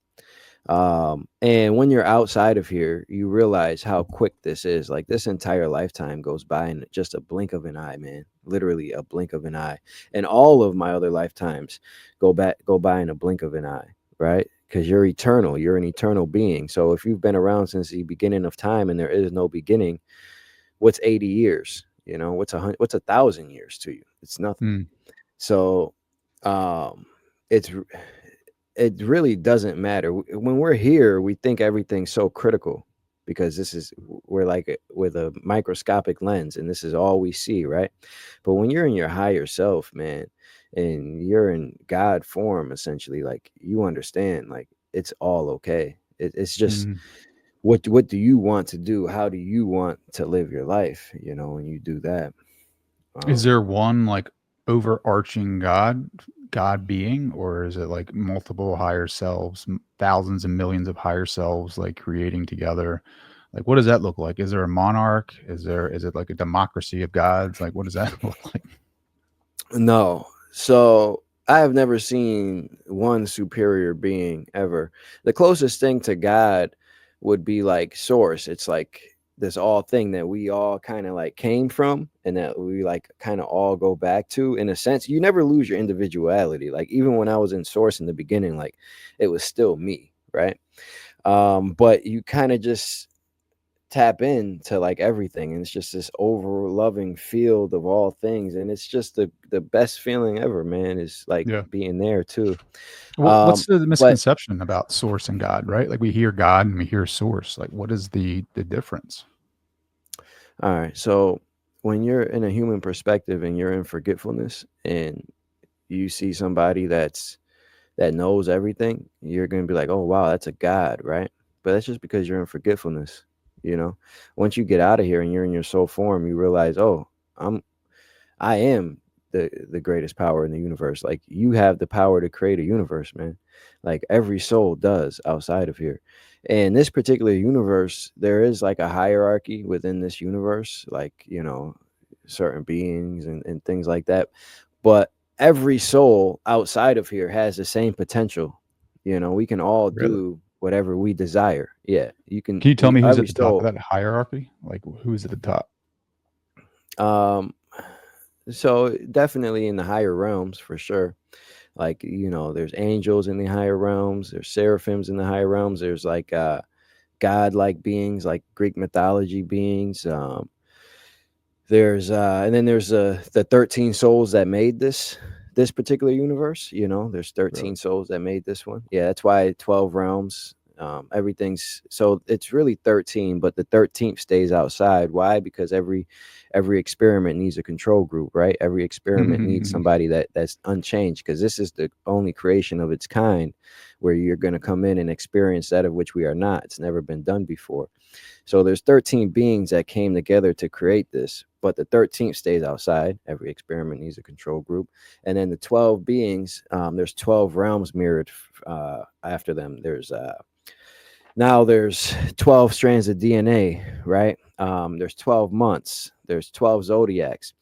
S1: And when you're outside of here, you realize how quick this is. Like this entire lifetime goes by in just a blink of an eye, man. Literally a blink of an eye. And all of my other lifetimes go by in a blink of an eye, right? Because you're eternal. You're an eternal being. So if you've been around since the beginning of time and there is no beginning, what's 80 years? What's 1,000 years to you? It's nothing.
S2: Mm,
S1: So um it's it really doesn't matter. When we're here, we think everything's so critical because we're like with a microscopic lens and this is all we see, right? But when you're in your higher self, man, and you're in God form, essentially, like you understand, like it's all okay. It's just
S2: mm.
S1: what do you want to do? How do you want to live your life? When you do that.
S2: Is
S1: Um,
S2: there one like overarching God being, or is it like multiple higher selves, thousands and millions of higher selves, like creating together? Like, what does that look like? Is there a monarch? Is it like a democracy of gods? Like, what does that look like?
S1: No. So I have never seen one superior being ever. The closest thing to God would be like source. It's like this all thing that we all kind of like came from and that we like kind of all go back to in a sense. You never lose your individuality. Like even when I was in source in the beginning, like it was still me, right? But you kind of just tap into like everything and it's just this over loving field of all things and it's just the best feeling ever, man, is like
S2: Yeah.
S1: being there too.
S2: What's the
S1: But
S2: misconception about source and God, right? Like we hear God and we hear source. Like, what is the difference?
S1: all right, so when you're in a human perspective and you're in forgetfulness and you see somebody that knows everything, you're going to be like, oh wow, that's a god, right? but that's just because you're in forgetfulness. You know, once you get out of here and you're in your soul form, you realize, oh, I'm I am the greatest power in the universe. Like you have the power to create a universe, man. Like every soul does outside of here. And this particular universe, there is like a hierarchy within this universe, like, certain beings and things like that. But every soul outside of here has the same potential. We can all
S2: Really?
S1: do whatever we desire. Yeah, you can.
S2: Can you tell me who's at
S1: Every
S2: the top of
S1: soul.
S2: that hierarchy? Like who's at the top?
S1: Um, so definitely in the higher realms for sure. Like, there's angels in the higher realms, there's seraphims in the higher realms, there's like god-like beings, like Greek mythology beings. There's and then there's the 13 souls that made this particular universe. There's
S2: Really?
S1: 13 souls that made this one. Yeah, that's why 12 realms. Everything's so it's really 13, but the 13th stays outside. Why? Because every experiment needs a control group, right? Every experiment needs somebody that's unchanged, because this is the only creation of its kind where you're going to come in and experience that of which we are not. It's never been done before. So there's 13 beings that came together to create this, but the 13th stays outside. Every experiment needs a control group. And then the 12 beings, there's 12 realms mirrored after them. There's 12 strands of DNA, right? There's 12 months. There's 12 zodiacs,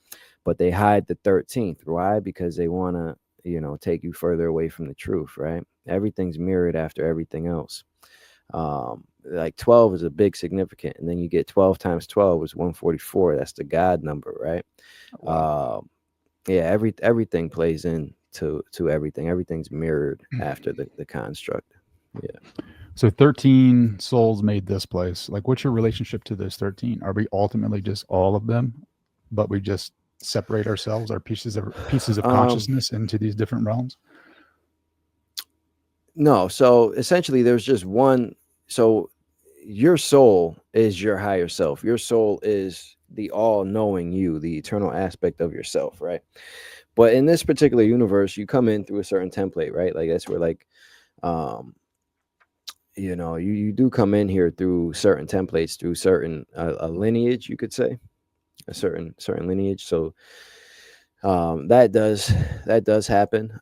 S1: but they hide the 13th. Why? Because they want to, take you further away from the truth, right? Everything's mirrored after everything else. Like 12 is a big significant, and then you get 12 times 12 is 144. That's the God number, right?
S2: Wow.
S1: Yeah, everything plays in to everything. Everything's mirrored after the construct. Yeah.
S2: So 13 souls made this place. Like, what's your relationship to those 13? Are we ultimately just all of them, but we just separate ourselves, our pieces of
S1: Um,
S2: consciousness into these different realms?
S1: no, so essentially there's just one. So your soul is your higher self. Your soul is the all-knowing you, the eternal aspect of yourself, right? But in this particular universe, you come in through a certain template, right? Like that's where like um you do come in here through certain templates, through certain a lineage, you could say, a certain lineage. So that does happen.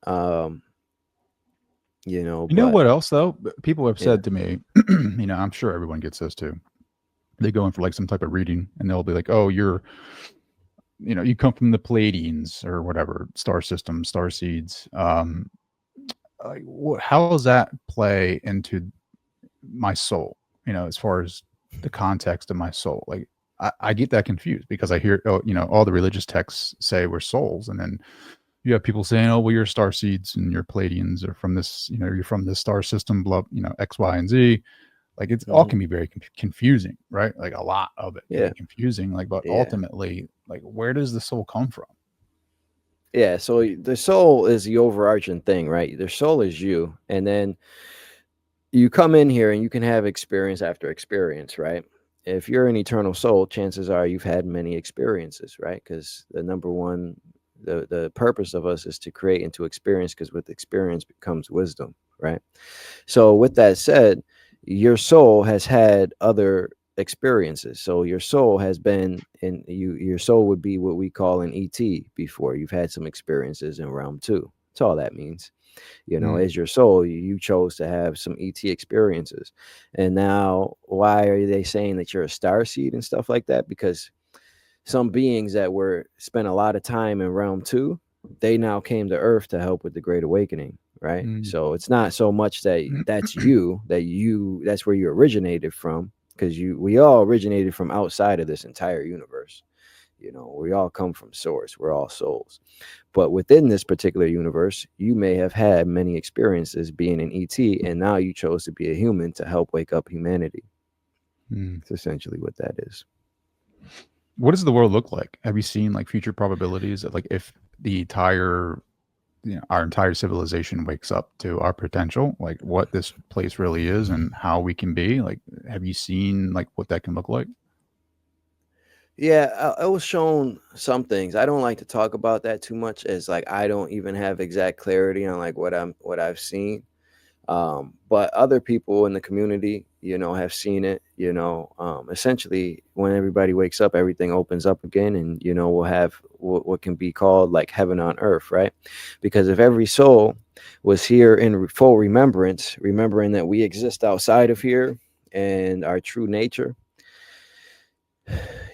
S2: You know
S1: But
S2: what else though? People have
S1: yeah.
S2: said to me, I'm sure everyone gets this too. They go in for like some type of reading and they'll be like, "Oh, you come from the Pleiadians or whatever star system, star seeds." Like, how does that play into my soul? As far as the context of my soul, like I get that confused because I hear, all the religious texts say we're souls, and then you have people saying, "Oh, well, you're star seeds and you're Pleiadians, or from this, you're from this star system, blah, X, Y, and Z." Like it's all
S1: Hmm.
S2: can be very confusing, right? Like a lot of it can be
S1: Yeah.
S2: confusing. Like, but
S1: Yeah.
S2: ultimately, like, where does the soul come from?
S1: Yeah. So the soul is the overarching thing, right? The soul is you, and then you come in here and you can have experience after experience, right? If you're an eternal soul, chances are you've had many experiences, right? Because the purpose of us is to create and to experience, because with experience becomes wisdom, right? So with that said, your soul has had other experiences. So your soul has been in you. Your soul would be what we call an ET before. You've had some experiences in realm two. That's all that means.
S2: Mm,
S1: As your soul, you chose to have some ET experiences. And now, why are they saying that you're a star seed and stuff like that? Because some beings that were spent a lot of time in realm two, they now came to earth to help with the great awakening, right?
S2: mm,
S1: So it's not so much that that's where you originated from, because we all originated from outside of this entire universe. We all come from source. We're all souls. But within this particular universe, you may have had many experiences being an ET, and now you chose to be a human to help wake up humanity.
S2: mm.
S1: It's essentially what that is.
S2: What does the world look like? Have you seen like future probabilities of like if the entire our entire civilization wakes up to our potential, like what this place really is and how we can be? Like, have you seen like what that can look like?
S1: Yeah, I was shown some things. I don't like to talk about that too much, as like I don't even have exact clarity on like what I've seen. But other people in the community, have seen it. Essentially, when everybody wakes up, everything opens up again, and we'll have what can be called like heaven on earth, right? Because if every soul was here in full remembrance, remembering that we exist outside of here and our true nature,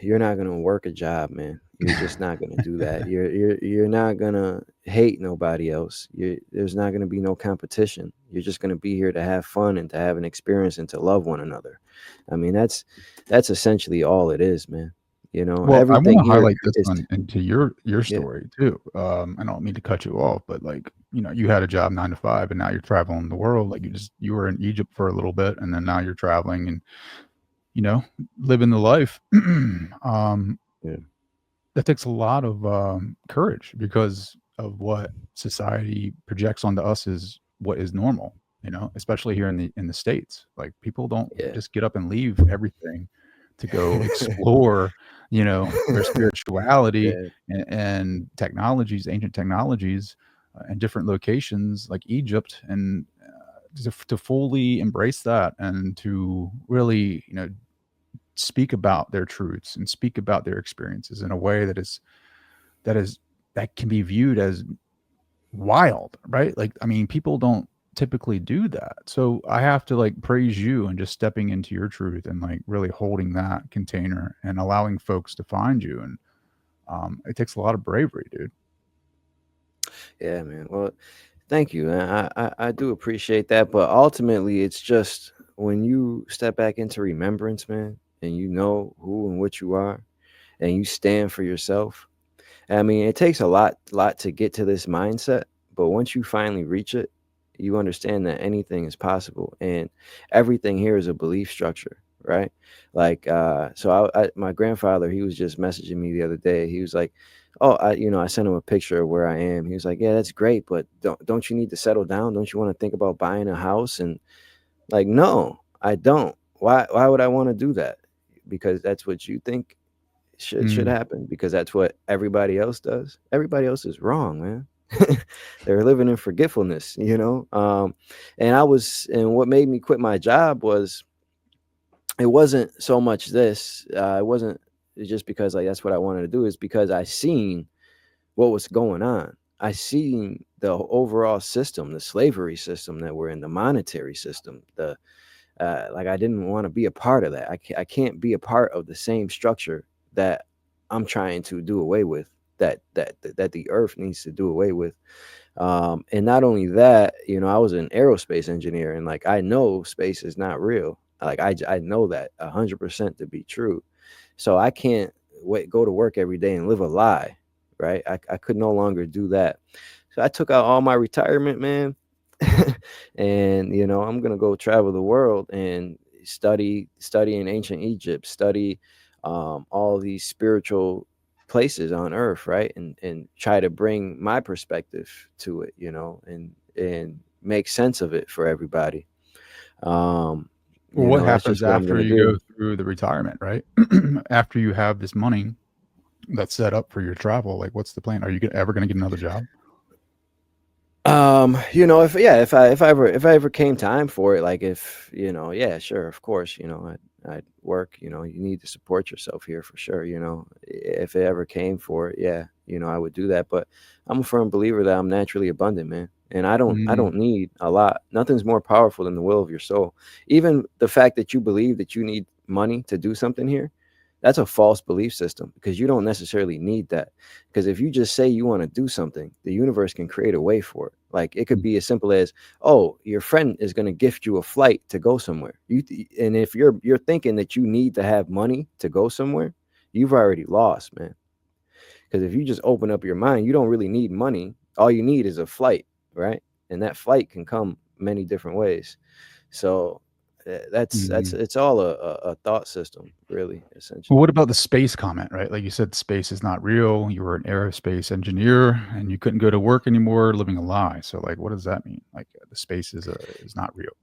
S1: you're not gonna work a job, man. You're just not gonna do that. You're not gonna hate nobody else. There's not gonna be no competition. You're just gonna be here to have fun and to have an experience and to love one another. I mean, that's essentially all it is, man.
S2: Well, I
S1: Everything
S2: wanna
S1: here
S2: highlight this
S1: is
S2: one into your
S1: yeah,
S2: story too. I don't mean to cut you off, but, like, you had a job 9 to 5, and now you're traveling the world, like, you were in Egypt for a little bit, and then now you're traveling and, you know, living the life. Um,
S1: yeah,
S2: that takes a lot of, courage because of what society projects onto us as what is normal, especially here in the States. Like, people don't
S1: yeah.
S2: just get up and leave everything to go explore, their spirituality
S1: Yeah,
S2: and technologies, ancient technologies, in different locations like Egypt, and, to fully embrace that and to really, speak about their truths and speak about their experiences in a way that is that can be viewed as wild, right? Like, I mean, people don't typically do that. So I have to like praise you and just stepping into your truth and like really holding that container and allowing folks to find you. And it takes a lot of bravery, dude.
S1: yeah, man. Well, thank you. And I do appreciate that. But ultimately, it's just when you step back into remembrance, man, and you know who and what you are, and you stand for yourself. I mean, it takes a lot to get to this mindset, but once you finally reach it, you understand that anything is possible, and everything here is a belief structure, right? Like, so my grandfather, he was just messaging me the other day. He was like, "Oh, I sent him a picture of where I am." He was like, "Yeah, that's great, but don't you need to settle down? Don't you want to think about buying a house?" And like, no, I don't. Why would I want to do that? Because that's what you think should
S2: Mm.
S1: happen, because that's what everybody else does. Everybody else is wrong, man. They're living in forgetfulness. And what made me quit my job was, it wasn't so much this. It wasn't just because like that's what I wanted to do. Is because I seen what was going on. I seen the overall system, the slavery system that we're in, the monetary system, the like I didn't want to be a part of that. I can't be a part of the same structure that I'm trying to do away with. That the earth needs to do away with. And not only that, I was an aerospace engineer, and like I know space is not real. Like I know that 100% to be true. So I can't go to work every day and live a lie, right? I could no longer do that. So I took out all my retirement, man. And I'm gonna go travel the world and study in ancient Egypt, study all these spiritual places on earth, right? And try to bring my perspective to it, and make sense of it for everybody. Um,
S2: Well, what
S1: that's
S2: happens
S1: just what I'm
S2: after
S1: gonna
S2: you go
S1: do.
S2: through the retirement, right? After you have this money that's set up for your travel, like what's the plan? Are you ever going to get another job?
S1: If I ever came time for it, like if yeah, sure, of course, I'd work. You need to support yourself here for sure. If it ever came for it, yeah, I would do that. But I'm a firm believer that I'm naturally abundant, man, and I don't
S2: Mm,
S1: need a lot. Nothing's more powerful than the will of your soul. Even the fact that you believe that you need money to do something here, that's a false belief system, because you don't necessarily need that. Because if you just say you want to do something, the universe can create a way for it. Like it could
S2: mm,
S1: be as simple as, oh, your friend is going to gift you a flight to go somewhere. And if you're thinking that you need to have money to go somewhere, you've already lost, man. Because if you just open up your mind, you don't really need money. All you need is a flight, right? And that flight can come many different ways. So that's
S2: mm.
S1: it's all a thought system, really,
S2: Well,
S1: essentially.
S2: what about the space comment, right? Like you said, space is not real. You were an aerospace engineer and you couldn't go to work anymore, living a lie. So, like, what does that mean? Like, the space is not real.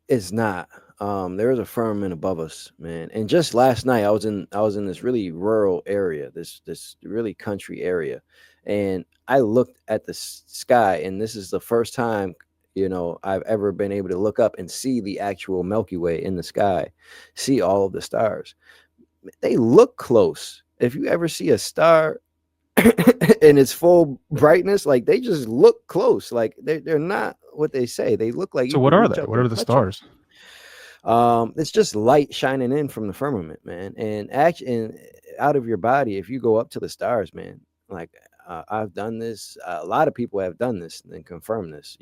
S1: It's not. There is a firmament above us, man. And just last night, I was in this really rural area, this really country area, and I looked at the sky, and this is the first time. I've ever been able to look up and see the actual Milky Way in the sky, see all of the stars. They look close. If you ever see a star in its full brightness, like they just look close. Like they're not what they say. They look like
S2: So
S1: you
S2: what
S1: can
S2: are
S1: reach
S2: they?
S1: up
S2: What
S1: and
S2: are the
S1: touch them.
S2: stars?
S1: It's just light shining in from the firmament, man, and action out of your body. If you go up to the stars, man, like I've done this. A lot of people have done this and confirmed this.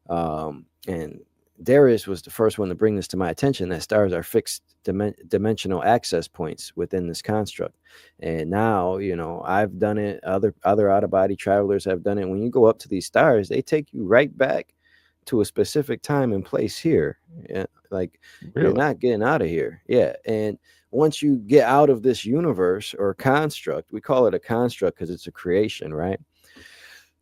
S1: And Darius was the first one to bring this to my attention, that stars are fixed dimensional access points within this construct. And now, I've done it. Other out of body travelers have done it. When you go up to these stars, they take you right back to a specific time and place here. Yeah, like you're
S2: Really?
S1: not getting out of here. Yeah. And once you get out of this universe or construct, we call it a construct because it's a creation, right?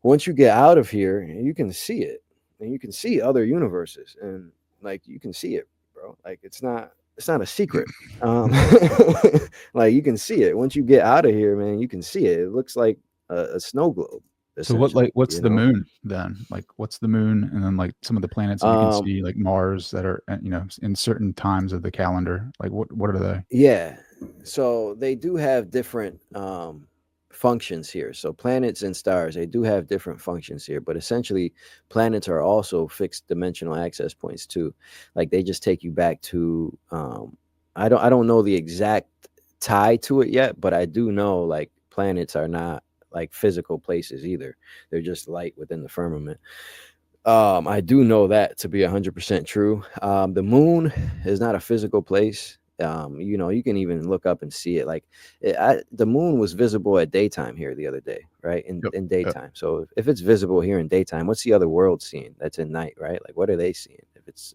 S1: Once you get out of here, you can see it, and you can see other universes, and like you can see it, bro. Like it's not a secret. Um, like you can see it. Once you get out of here, man, you can see it. It looks like a snow globe,
S2: So what,
S1: essentially.
S2: what's the moon then? Like, what's the moon? And then like some of the planets that you can
S1: Um,
S2: see, like Mars, that are, in certain times of the calendar. Like, what are they?
S1: Yeah. So they do have different functions here. So planets and stars, they do have different functions here, but essentially planets are also fixed dimensional access points too. Like they just take you back to I don't know the exact tie to it yet, but I do know like planets are not like physical places either. They're just light within the firmament. I do know that to be 100% true. The moon is not a physical place. You can even look up and see it. Like the moon was visible at daytime here the other day, right? In
S2: Yep.
S1: in
S2: Yep.
S1: daytime. So if it's visible here in daytime, what's the other world seeing? That's in night, right? Like what are they seeing? If it's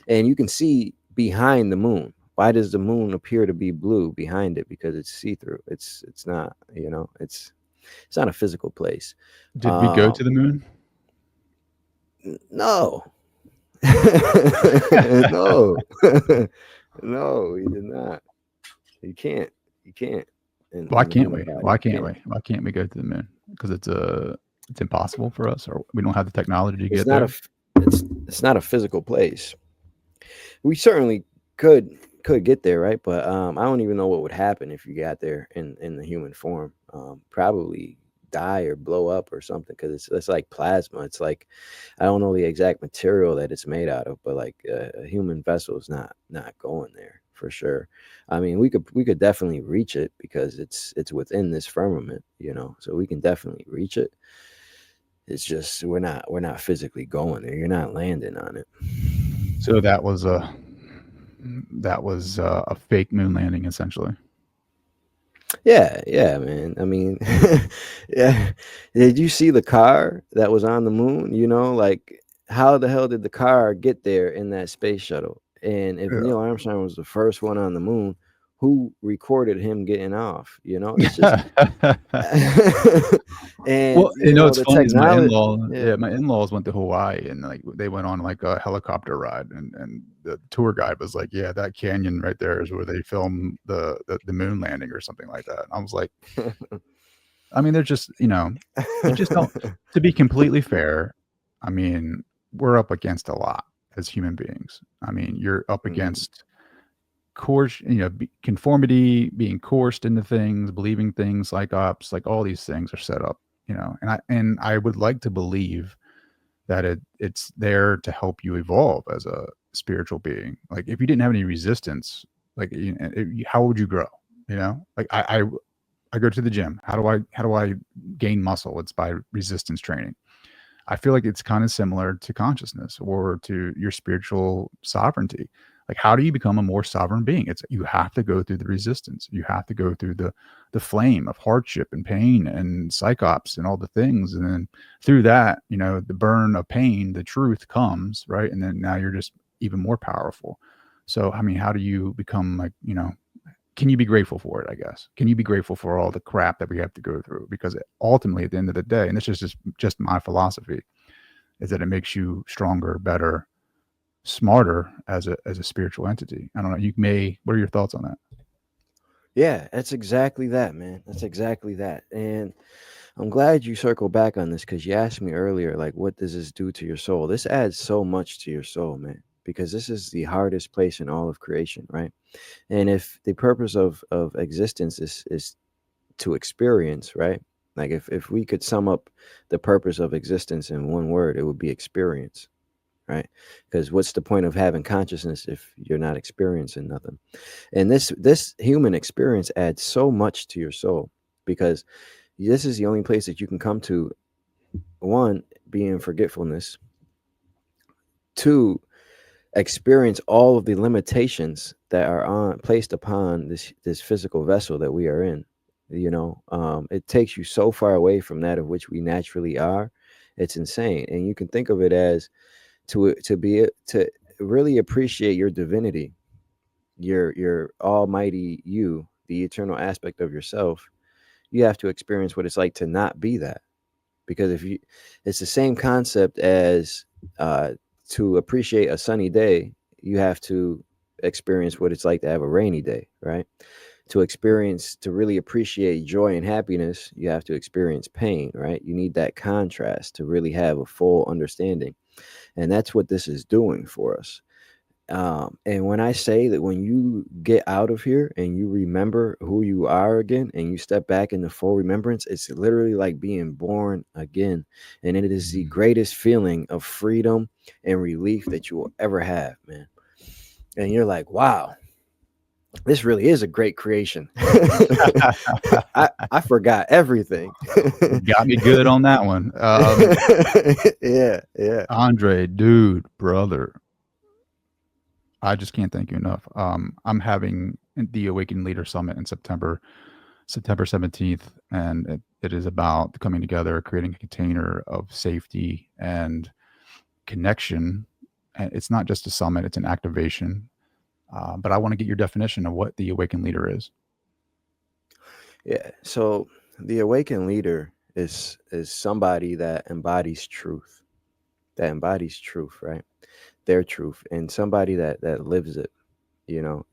S1: and you can see behind the moon. Why does the moon appear to be blue behind it? Because it's see through. It's not. It's not a physical place.
S2: Did we go to
S1: Um,
S2: the moon?
S1: no. No. No, you did not. You can't. You can't
S2: Why
S1: in the
S2: can't
S1: human
S2: we?
S1: body.
S2: Why
S1: You
S2: can't
S1: can't.
S2: we? Why can't we go to the moon? Because it's impossible for us, or we don't have the technology to
S1: It's
S2: get
S1: not a
S2: there.
S1: f- it's not a physical place. We certainly could get there, right? But I don't even know what would happen if you got there in the human form. Probably die or blow up or something because it's like plasma. It's like I don't know the exact material that it's made out of, but like a human vessel is not going there for sure. I mean, we could definitely reach it because it's within this firmament, so we can definitely reach it. It's just we're not physically going there. You're not landing on it.
S2: So that was a fake moon landing, essentially.
S1: Yeah, yeah, man. I mean, yeah. Did you see the car that was on the moon? Like how the hell did the car get there in that space shuttle? And if Neil Armstrong was the first one on the moon, who recorded him getting off? It's just and
S2: Well, it's
S1: the
S2: funny is my
S1: technology.
S2: in-law
S1: Yeah.
S2: yeah, my in-laws went to Hawaii, and, like, they went on, like, a helicopter ride, and the tour guide was like, "Yeah, that canyon right there is where they filmed the moon landing," or something like that. I was like, I mean, they're just, you just don't, to be completely fair, I mean, we're up against a lot as human beings. I mean, you're up
S1: Mhm.
S2: against course, conformity, being coerced into things, believing things, like ops, like all these things are set up, and I would like to believe that it's there to help you evolve as a spiritual being. Like if you didn't have any resistance, like how would you grow? Like I go to the gym. How do I gain muscle? It's by resistance training. I feel like it's kind of similar to consciousness or to your spiritual sovereignty. Like, how do you become a more sovereign being? It's you have to go through the resistance. You have to go through the flame of hardship and pain and psychops and all the things, and then through that, the burn of pain, the truth comes, right, and then now you're just even more powerful. So, I mean, how do you become like, can you be grateful for it? I guess. Can you be grateful for all the crap that we have to go through? Because ultimately, at the end of the day, and this is just my philosophy, is that it makes you stronger, better, smarter as a spiritual entity. I don't know. What are your thoughts on that?
S1: Yeah, that's exactly that, man. That's exactly that. And I'm glad you circle back on this because you asked me earlier, like, what does this do to your soul? This adds so much to your soul, man, because this is the hardest place in all of creation, right? And if the purpose of existence is to experience, right? Like if we could sum up the purpose of existence in one word, it would be experience, right? Because what's the point of having consciousness if you're not experiencing nothing? And this human experience adds so much to your soul because this is the only place that you can come to, one, be in forgetfulness, two, experience all of the limitations that are on placed upon this physical vessel that we are in. It takes you so far away from that of which we naturally are. It's insane. And you can think of it as to really appreciate your divinity, your almighty you, the eternal aspect of yourself. You have to experience what it's like to not be that. Because if you it's the same concept as uh, to appreciate a sunny day, you have to experience what it's like to have a rainy day, right? To really appreciate joy and happiness, you have to experience pain, right? You need that contrast to really have a full understanding, and that's what this is doing for us. And when I say that, when you get out of here and you remember who you are again and you step back into full remembrance, it's literally like being born again. And it is the greatest feeling of freedom and relief that you will ever have, man. And you're like, wow, this really is a great creation. I forgot everything.
S2: Got me good on that one.
S1: Yeah, yeah.
S2: Andre, dude, brother, I just can't thank you enough. I'm having the Awakened Leader Summit in September 17th, and it is about coming together, creating a container of safety and connection. And it's not just a summit; it's an activation. But I want to get your definition of what the Awakened Leader is.
S1: Yeah. So the awakened leader is somebody that embodies truth. That embodies truth, right? Their truth, and somebody that lives it. You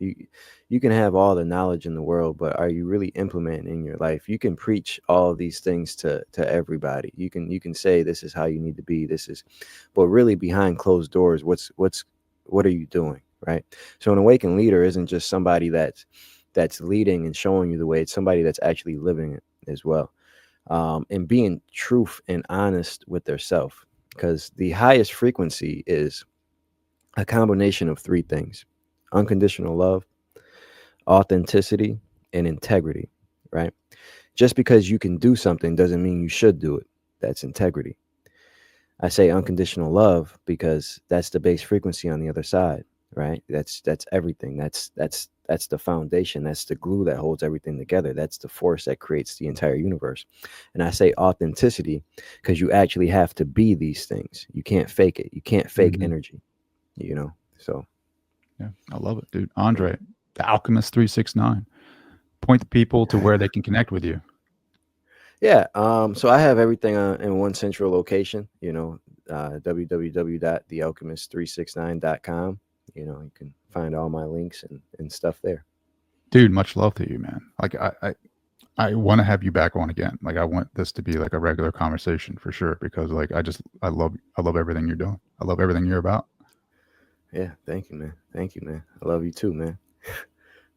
S1: can have all the knowledge in the world, but are you really implementing in your life? You can preach all of these things to everybody. You can say this is how you need to be. This is, but really behind closed doors, what are you doing, right? So an awakened leader isn't just somebody that's leading and showing you the way. It's somebody that's actually living it as well, and being truth and honest with their self. Because the highest frequency is a combination of three things: unconditional love, authenticity, and integrity, right? Just because you can do something doesn't mean you should do it. That's integrity. I say unconditional love because that's the base frequency on the other side, right? That's everything. That's the foundation. That's the glue that holds everything together. That's the force that creates the entire universe. And I say authenticity because you actually have to be these things. You can't fake it. You can't fake energy, So
S2: Yeah, I love it, dude. Andre, the Alchemist 369. Point the people to where they can connect with you.
S1: yeah, so I have everything in one central location, www.thealchemist369.com. You can find all my links and stuff there.
S2: Dude, much love to you, man. Like I want to have you back on again. Like I want this to be like a regular conversation for sure, because like I love everything you're doing. I love everything you're about.
S1: Yeah, thank you, man. Thank you, man. I love you too, man.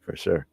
S1: For sure.